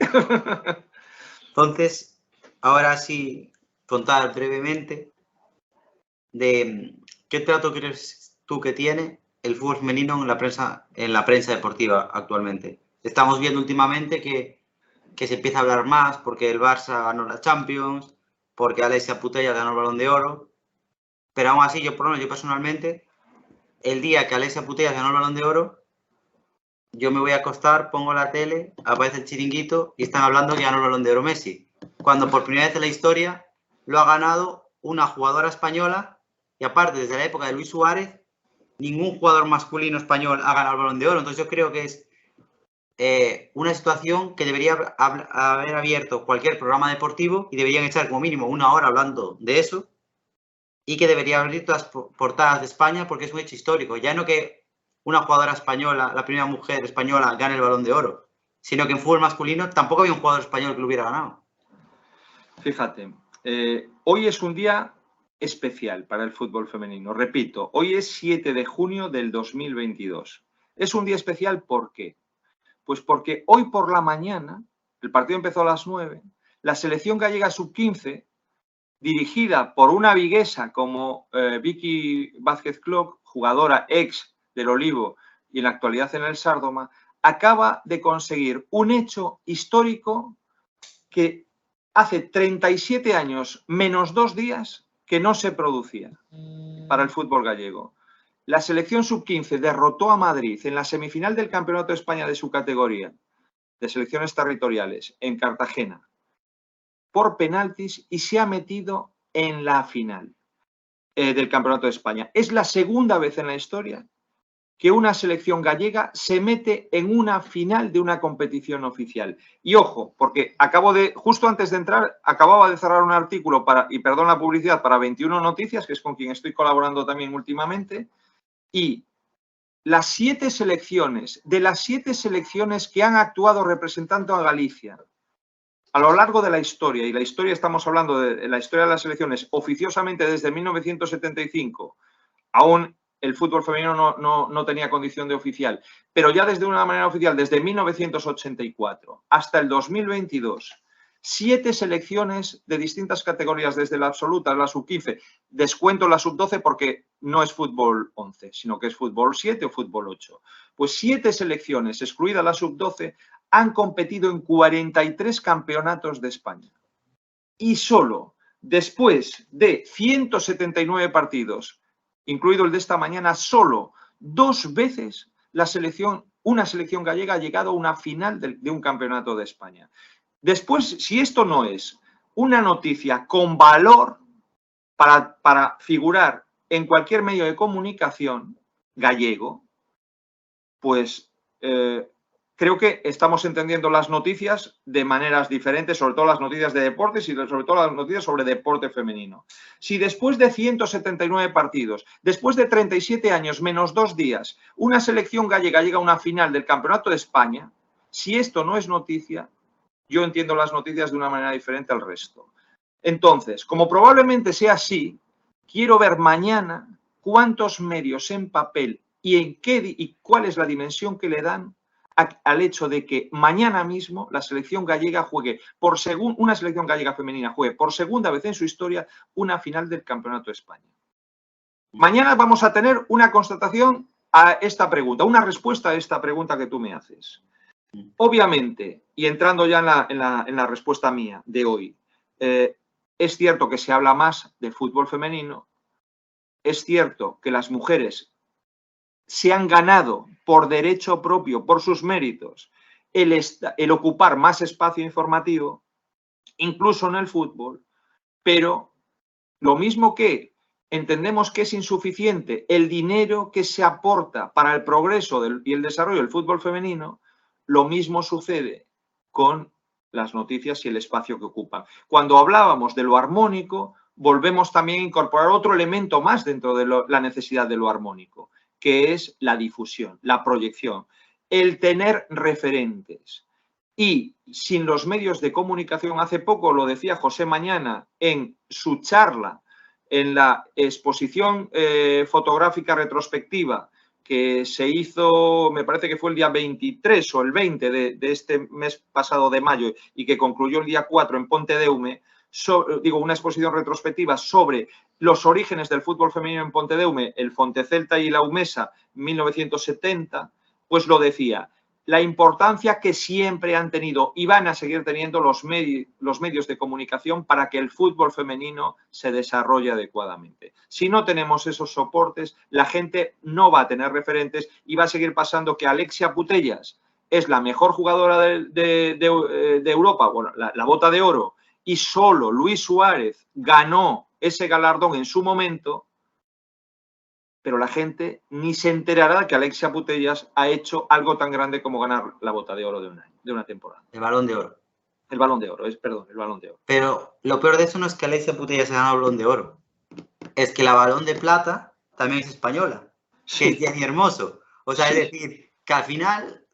Entonces, ahora sí, contar brevemente de qué trato crees tú que tiene el fútbol femenino en la prensa deportiva actualmente. Estamos viendo últimamente que se empieza a hablar más porque el Barça ganó la Champions, porque Alessia Putellas ganó el Balón de Oro, pero aún así yo personalmente, el día que Alessia Putellas ganó el Balón de Oro, yo me voy a acostar, pongo la tele, aparece el chiringuito y están hablando que ganó el Balón de Oro Messi, cuando por primera vez en la historia lo ha ganado una jugadora española, y aparte desde la época de Luis Suárez ningún jugador masculino español ha ganado el Balón de Oro. Entonces yo creo que es una situación que debería haber abierto cualquier programa deportivo y deberían echar como mínimo 1 hora hablando de eso, y que debería abrir todas las portadas de España, porque es un hecho histórico. Ya no que una jugadora española, la primera mujer española, gane el Balón de Oro, sino que en fútbol masculino tampoco había un jugador español que lo hubiera ganado.
Fíjate, hoy es un día especial para el fútbol femenino. Repito, hoy es 7 de junio del 2022. Es un día especial, ¿por qué? Pues porque hoy por la mañana, el partido empezó a las 9, la selección gallega sub-15, dirigida por una viguesa como Vicky Vázquez Cloc, jugadora ex del Olivo y en la actualidad en el Sárdoma, acaba de conseguir un hecho histórico que hace 37 años menos 2 días que no se producía para el fútbol gallego. La selección sub-15 derrotó a Madrid en la semifinal del Campeonato de España de su categoría de selecciones territoriales en Cartagena por penaltis y se ha metido en la final del Campeonato de España. Es la segunda vez en la historia que una selección gallega se mete en una final de una competición oficial. Y ojo, porque justo antes de entrar, acababa de cerrar un artículo y perdón la publicidad, para 21 Noticias, que es con quien estoy colaborando también últimamente, y de las 7 selecciones que han actuado representando a Galicia a lo largo de la historia, y la historia estamos hablando de la historia de las selecciones oficiosamente desde 1975, aún el fútbol femenino no tenía condición de oficial, pero ya desde una manera oficial, desde 1984 hasta el 2022, 7 selecciones de distintas categorías, desde la absoluta, la sub-15, descuento la sub-12 porque no es fútbol 11, sino que es fútbol 7 o fútbol 8. Pues 7 selecciones, excluida la sub-12, han competido en 43 campeonatos de España. Y solo después de 179 partidos, incluido el de esta mañana, solo 2 veces una selección gallega ha llegado a una final de un campeonato de España. Después, si esto no es una noticia con valor para figurar en cualquier medio de comunicación gallego, pues creo que estamos entendiendo las noticias de maneras diferentes, sobre todo las noticias de deportes y sobre todo las noticias sobre deporte femenino. Si después de 179 partidos, después de 37 años menos 2 días, una selección gallega llega a una final del Campeonato de España, si esto no es noticia, yo entiendo las noticias de una manera diferente al resto. Entonces, como probablemente sea así, quiero ver mañana cuántos medios en papel y cuál es la dimensión que le dan al hecho de que mañana mismo la selección gallega juegue una selección gallega femenina juegue por segunda vez en su historia una final del Campeonato de España. Mañana vamos a tener una constatación a esta pregunta, una respuesta a esta pregunta que tú me haces. Obviamente, y entrando ya en la respuesta mía de hoy, es cierto que se habla más de fútbol femenino, es cierto que las mujeres se han ganado por derecho propio, por sus méritos, el ocupar más espacio informativo, incluso en el fútbol, pero lo mismo que entendemos que es insuficiente el dinero que se aporta para el progreso y el desarrollo del fútbol femenino, lo mismo sucede con las noticias y el espacio que ocupan. Cuando hablábamos de lo armónico, volvemos también a incorporar otro elemento más dentro de la necesidad de lo armónico, que es la difusión, la proyección, el tener referentes. Y sin los medios de comunicación, hace poco lo decía José Mañana en su charla, en la exposición fotográfica retrospectiva que se hizo, me parece que fue el día 23 o el 20 de este mes pasado de mayo y que concluyó el día 4 en Pontedeume, una exposición retrospectiva sobre los orígenes del fútbol femenino en Pontedeume, el Fontecelta y la Umesa, 1970, pues lo decía, la importancia que siempre han tenido y van a seguir teniendo los medios de comunicación para que el fútbol femenino se desarrolle adecuadamente. Si no tenemos esos soportes, la gente no va a tener referentes y va a seguir pasando que Alexia Putellas es la mejor jugadora de Europa, bueno, la bota de oro, y solo Luis Suárez ganó ese galardón en su momento, pero la gente ni se enterará que Alexia Putellas ha hecho algo tan grande como ganar la bota de oro de una temporada.
El Balón de Oro.
El Balón de Oro, perdón, el Balón de Oro.
Pero lo peor de eso no es que Alexia Putellas haya ganado el Balón de Oro. Es que la Balón de Plata también es española. Sí. Que es Jenny Hermoso. O sea, sí. Es decir, que al final,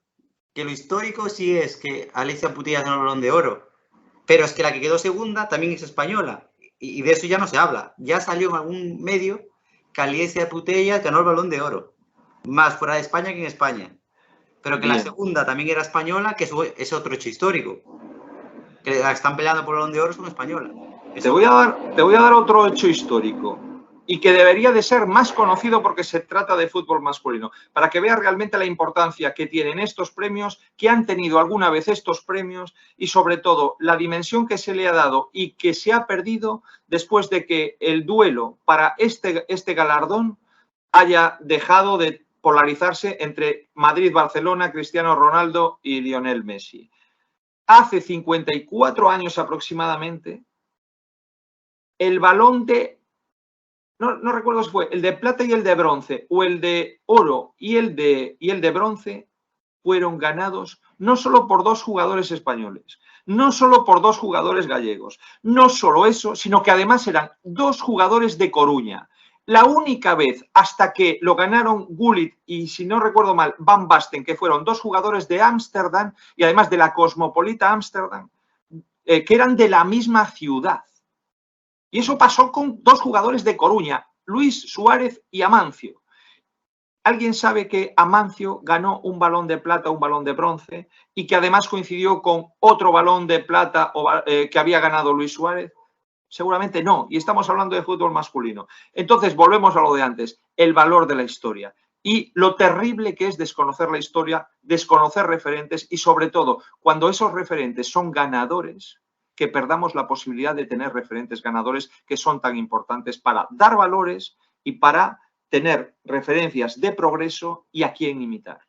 que lo histórico sí es que Alexia Putellas ganó el Balón de Oro. Pero es que la que quedó segunda también es española. Y de eso ya no se habla. Ya salió en algún medio que Alexia Putellas ganó el Balón de Oro. Más fuera de España que en España. Pero que Bien. La segunda también era española, que eso es otro hecho histórico. Que la que están peleando por el Balón de Oro son españolas.
Te voy a dar otro hecho histórico. Y que debería de ser más conocido porque se trata de fútbol masculino, para que veas realmente la importancia que tienen estos premios, que han tenido alguna vez estos premios y sobre todo la dimensión que se le ha dado y que se ha perdido después de que el duelo para este galardón haya dejado de polarizarse entre Madrid-Barcelona, Cristiano Ronaldo y Lionel Messi. Hace 54 años aproximadamente, el balón de no recuerdo si fue el de plata y el de bronce, o el de oro y el de bronce, fueron ganados no solo por 2 jugadores españoles, no solo por 2 jugadores gallegos, no solo eso, sino que además eran 2 jugadores de Coruña. La única vez hasta que lo ganaron Gullit y, si no recuerdo mal, Van Basten, que fueron 2 jugadores de Ámsterdam y además de la cosmopolita Ámsterdam, que eran de la misma ciudad. Y eso pasó con 2 jugadores de Coruña, Luis Suárez y Amancio. ¿Alguien sabe que Amancio ganó un balón de plata, un balón de bronce y que además coincidió con otro balón de plata que había ganado Luis Suárez? Seguramente no, y estamos hablando de fútbol masculino. Entonces, volvemos a lo de antes, el valor de la historia y lo terrible que es desconocer la historia, desconocer referentes y, sobre todo, cuando esos referentes son ganadores, que perdamos la posibilidad de tener referentes ganadores que son tan importantes para dar valores y para tener referencias de progreso y a quién imitar.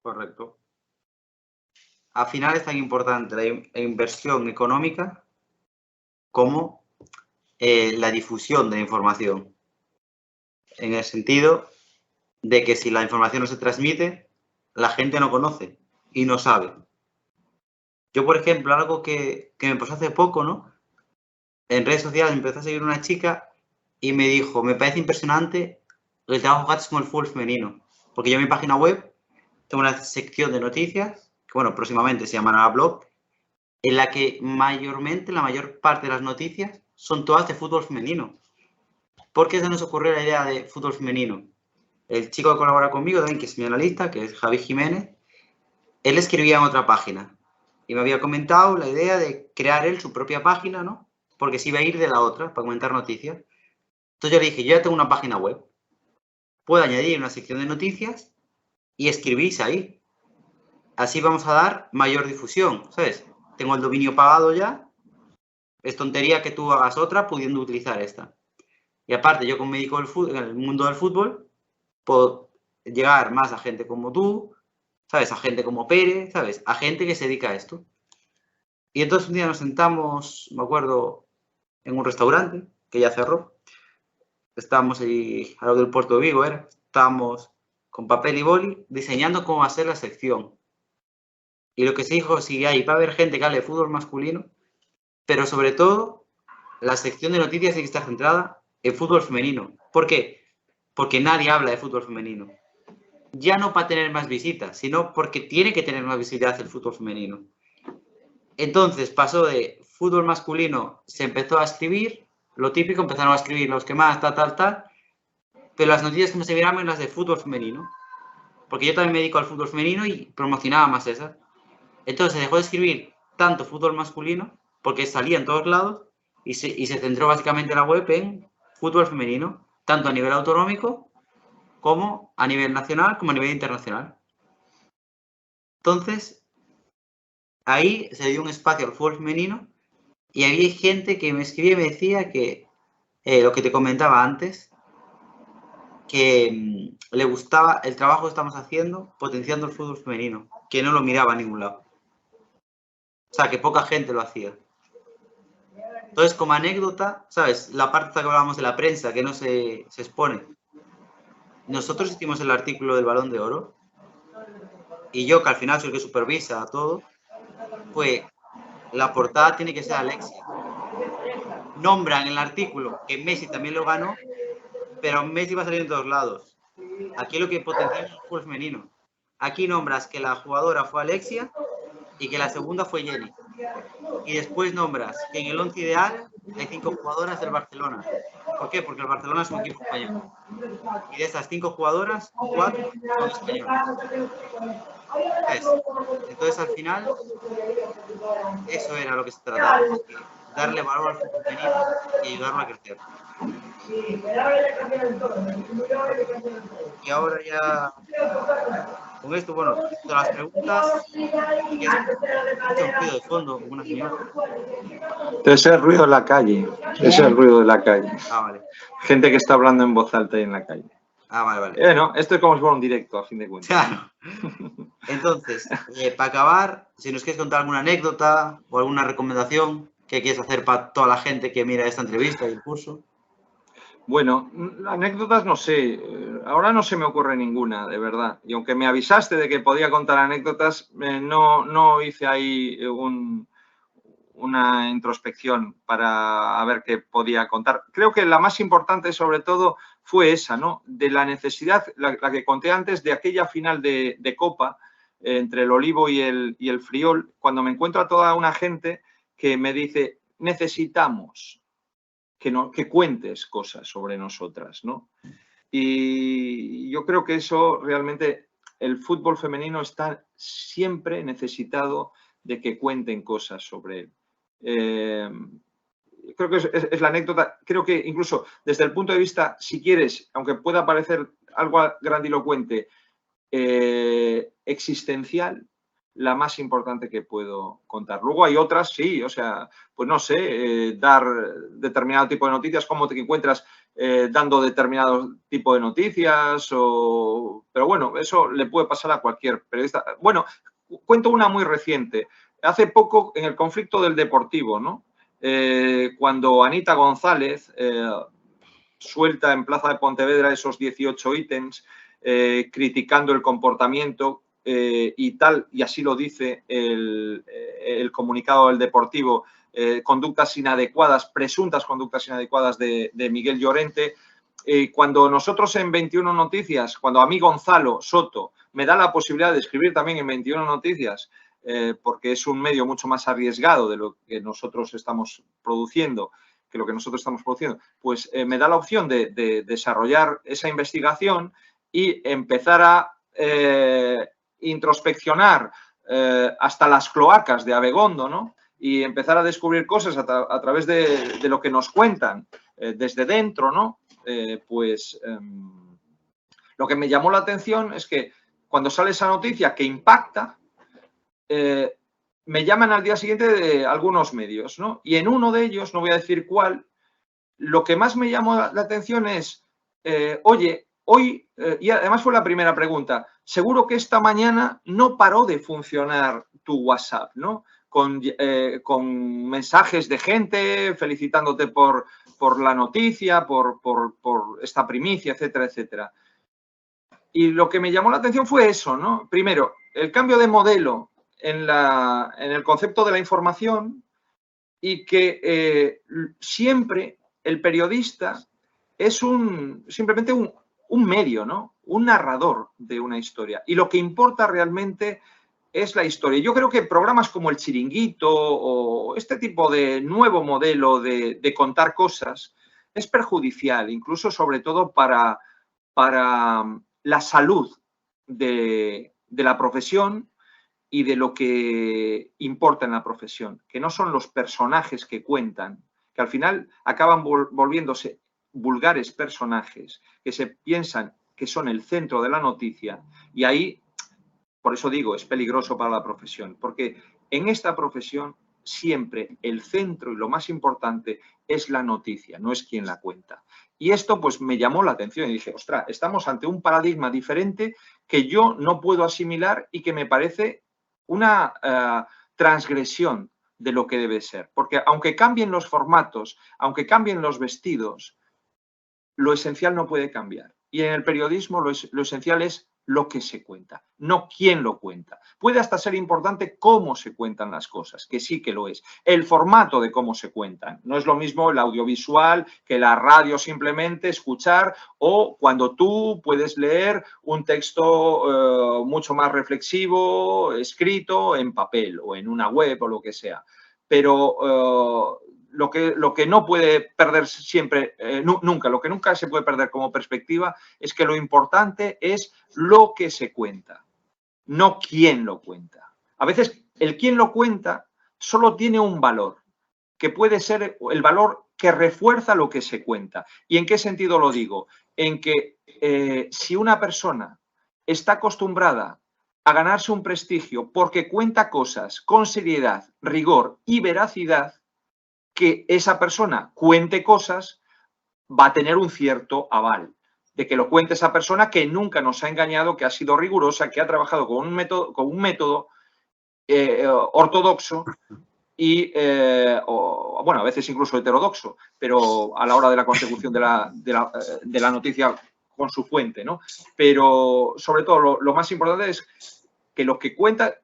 Correcto. Al final es tan importante la inversión económica como la difusión de la información. En el sentido de que si la información no se transmite, la gente no conoce y no sabe. Yo, por ejemplo, algo que me pasó hace poco, ¿no? En redes sociales me empezó a seguir una chica y me dijo, me parece impresionante el trabajo que haces con el fútbol femenino. Porque yo en mi página web tengo una sección de noticias, que bueno, próximamente se llamará blog, en la que mayormente, la mayor parte de las noticias son todas de fútbol femenino. ¿Por qué se nos ocurrió la idea de fútbol femenino? El chico que colabora conmigo también, que es mi analista, que es Javi Jiménez, él escribía en otra página y me había comentado la idea de crear él su propia página, ¿no? Porque se iba a ir de la otra para comentar noticias. Entonces yo le dije, yo ya tengo una página web, puedo añadir una sección de noticias y escribís ahí. Así vamos a dar mayor difusión, ¿sabes? Tengo el dominio pagado ya, es tontería que tú hagas otra pudiendo utilizar esta. Y aparte, yo como me dedico en el mundo del fútbol, puedo llegar más a gente como tú, ¿sabes? A gente como Pérez, ¿sabes? A gente que se dedica a esto. Y entonces un día nos sentamos, me acuerdo, en un restaurante, que ya cerró. Estábamos ahí, a lo del Puerto de Vigo, estábamos con papel y boli, diseñando cómo va a ser la sección. Y lo que se dijo, si hay, va a haber gente que hable de fútbol masculino, pero sobre todo, la sección de noticias tiene que estar centrada en fútbol femenino. ¿Por qué? Porque nadie habla de fútbol femenino. Ya no para tener más visitas, sino porque tiene que tener más visibilidad el fútbol femenino. Entonces pasó de fútbol masculino, se empezó a escribir, lo típico, empezaron a escribir los que más, tal, pero las noticias que me se vieron eran las de fútbol femenino, porque yo también me dedico al fútbol femenino y promocionaba más esas. Entonces se dejó de escribir tanto fútbol masculino, porque salía en todos lados, y se centró básicamente la web en fútbol femenino, tanto a nivel autonómico, como a nivel nacional, como a nivel internacional. Entonces, ahí se dio un espacio al fútbol femenino y había gente que me escribía y me decía que lo que te comentaba antes, que le gustaba el trabajo que estamos haciendo potenciando el fútbol femenino, que no lo miraba a ningún lado. O sea, que poca gente lo hacía. Entonces, como anécdota, ¿sabes? La parte que hablábamos de la prensa, que no se expone. Nosotros hicimos el artículo del Balón de Oro y yo, que al final soy el que supervisa todo, pues la portada tiene que ser Alexia. Nombran en el artículo que Messi también lo ganó, pero Messi va a salir en todos lados. Aquí lo que potencia es el fútbol femenino. Aquí nombras que la jugadora fue Alexia y que la segunda fue Jenny. Y después nombras que en el 11 ideal hay 5 jugadoras del Barcelona. ¿Por qué? Porque el Barcelona es un equipo español. Y de esas 5 jugadoras, 4 son españolas. Entonces, al final, eso era lo que se trataba. Darle valor al fútbol femenino y ayudarlo a crecer. Y ahora ya, con esto, bueno, todas las preguntas, y que escucha un ruido de fondo, como una señora.
Ese es el ruido de la calle. Ese es el ruido de la calle.
Ah, vale.
Gente que está hablando en voz alta ahí en la calle.
Ah, vale.
Bueno, esto es como si fuera un directo, a fin de cuentas.
Claro. Entonces, para acabar, si nos quieres contar alguna anécdota o alguna recomendación que quieres hacer para toda la gente que mira esta entrevista y el curso.
Bueno, anécdotas no sé, ahora no se me ocurre ninguna, de verdad. Y aunque me avisaste de que podía contar anécdotas, no hice ahí una introspección para ver qué podía contar. Creo que la más importante sobre todo fue esa, ¿no? De la necesidad, la que conté antes, de aquella final de Copa entre el Olivo y el Friol, cuando me encuentro a toda una gente que me dice, necesitamos que cuentes cosas sobre nosotras, ¿no? Y yo creo que eso realmente, el fútbol femenino está siempre necesitado de que cuenten cosas sobre él. Creo que es la anécdota, creo que incluso desde el punto de vista, si quieres, aunque pueda parecer algo grandilocuente, existencial, la más importante que puedo contar. Luego hay otras, sí, o sea, pues no sé, dar determinado tipo de noticias, cómo te encuentras dando determinado tipo de noticias, pero bueno, eso le puede pasar a cualquier periodista. Bueno, cuento una muy reciente. Hace poco, en el conflicto del Deportivo, ¿no? Cuando Anita González suelta en Plaza de Pontevedra esos 18 ítems criticando el comportamiento y tal, y así lo dice el comunicado del Deportivo, conductas inadecuadas, presuntas conductas inadecuadas de Miguel Llorente. Cuando nosotros en 21 Noticias, cuando a mí Gonzalo Soto me da la posibilidad de escribir también en 21 Noticias, porque es un medio mucho más arriesgado de lo que nosotros estamos produciendo, pues me da la opción de desarrollar esa investigación y empezar a introspeccionar hasta las cloacas de Abegondo, ¿no? Y empezar a descubrir cosas a través de lo que nos cuentan desde dentro, ¿no? Lo que me llamó la atención es que cuando sale esa noticia que impacta, me llaman al día siguiente de algunos medios, ¿no? Y en uno de ellos, no voy a decir cuál, lo que más me llamó la atención es, oye, hoy, y además fue la primera pregunta, seguro que esta mañana no paró de funcionar tu WhatsApp, ¿no? Con mensajes de gente felicitándote por la noticia, por esta primicia, etcétera, etcétera. Y lo que me llamó la atención fue eso, ¿no? Primero, el cambio de modelo en el concepto de la información y que siempre el periodista es simplemente un medio, ¿no? Un narrador de una historia. Y lo que importa realmente es la historia. Yo creo que programas como El Chiringuito o este tipo de nuevo modelo de contar cosas es perjudicial, incluso sobre todo para la salud de la profesión y de lo que importa en la profesión, que no son los personajes que cuentan, que al final acaban volviéndose vulgares personajes que se piensan que son el centro de la noticia, y ahí, por eso digo, es peligroso para la profesión, porque en esta profesión siempre el centro y lo más importante es la noticia, no es quien la cuenta. Y esto pues me llamó la atención y dije, ostras, estamos ante un paradigma diferente que yo no puedo asimilar y que me parece una transgresión de lo que debe ser. Porque aunque cambien los formatos, aunque cambien los vestidos, lo esencial no puede cambiar. Y en el periodismo lo esencial es lo que se cuenta, no quién lo cuenta. Puede hasta ser importante cómo se cuentan las cosas, que sí que lo es. El formato de cómo se cuentan. No es lo mismo el audiovisual que la radio simplemente escuchar o cuando tú puedes leer un texto mucho más reflexivo, escrito en papel o en una web o lo que sea. Pero lo que no puede perderse siempre, nunca, lo que nunca se puede perder como perspectiva es que lo importante es lo que se cuenta, no quién lo cuenta. A veces el quién lo cuenta solo tiene un valor, que puede ser el valor que refuerza lo que se cuenta. ¿Y en qué sentido lo digo? En que si una persona está acostumbrada a ganarse un prestigio porque cuenta cosas con seriedad, rigor y veracidad, que esa persona cuente cosas va a tener un cierto aval. De que lo cuente esa persona que nunca nos ha engañado, que ha sido rigurosa, que ha trabajado con un método ortodoxo y, bueno, a veces incluso heterodoxo, pero a la hora de la consecución de la noticia con su fuente, ¿no? Pero, sobre todo, lo más importante es que lo que cuenta,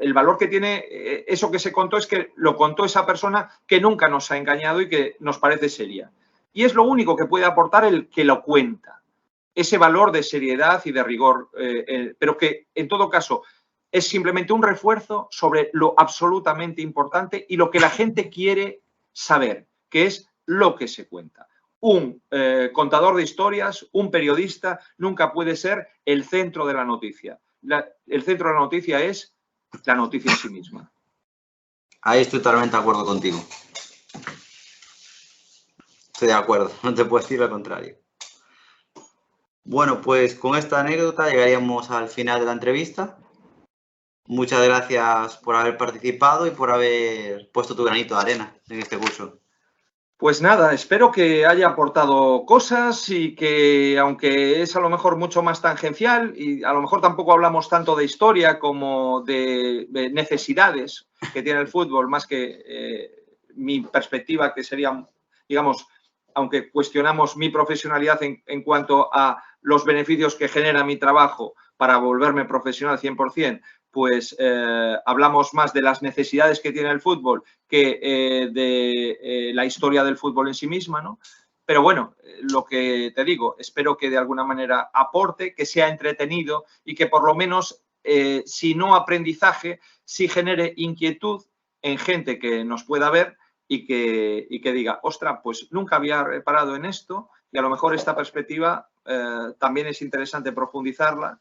el valor que tiene eso que se contó es que lo contó esa persona que nunca nos ha engañado y que nos parece seria. Y es lo único que puede aportar el que lo cuenta. Ese valor de seriedad y de rigor, pero que, en todo caso, es simplemente un refuerzo sobre lo absolutamente importante y lo que la gente quiere saber, que es lo que se cuenta. Un contador de historias, un periodista, nunca puede ser el centro de la noticia. El centro de la noticia es la noticia en sí misma.
Ahí estoy totalmente de acuerdo contigo. Estoy de acuerdo, no te puedo decir lo contrario. Bueno, pues con esta anécdota llegaríamos al final de la entrevista. Muchas gracias por haber participado y por haber puesto tu granito de arena en este curso.
Pues nada, espero que haya aportado cosas y que, aunque es a lo mejor mucho más tangencial y a lo mejor tampoco hablamos tanto de historia como de necesidades que tiene el fútbol, más que mi perspectiva, que sería, digamos, aunque cuestionamos mi profesionalidad en cuanto a los beneficios que genera mi trabajo para volverme profesional 100%, pues hablamos más de las necesidades que tiene el fútbol que de la historia del fútbol en sí misma, ¿no? Pero bueno, lo que te digo, espero que de alguna manera aporte, que sea entretenido y que por lo menos, si no aprendizaje, sí genere inquietud en gente que nos pueda ver y que diga, ostras, pues nunca había reparado en esto y a lo mejor esta perspectiva también es interesante profundizarla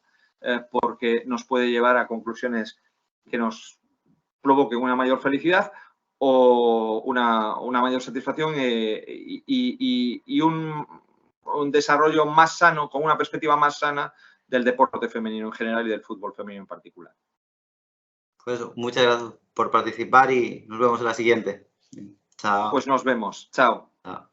porque nos puede llevar a conclusiones que nos provoquen una mayor felicidad o una mayor satisfacción y un desarrollo más sano, con una perspectiva más sana del deporte femenino en general y del fútbol femenino en particular.
Pues muchas gracias por participar y nos vemos en la siguiente. Chao.
Pues nos vemos. Chao.
Chao.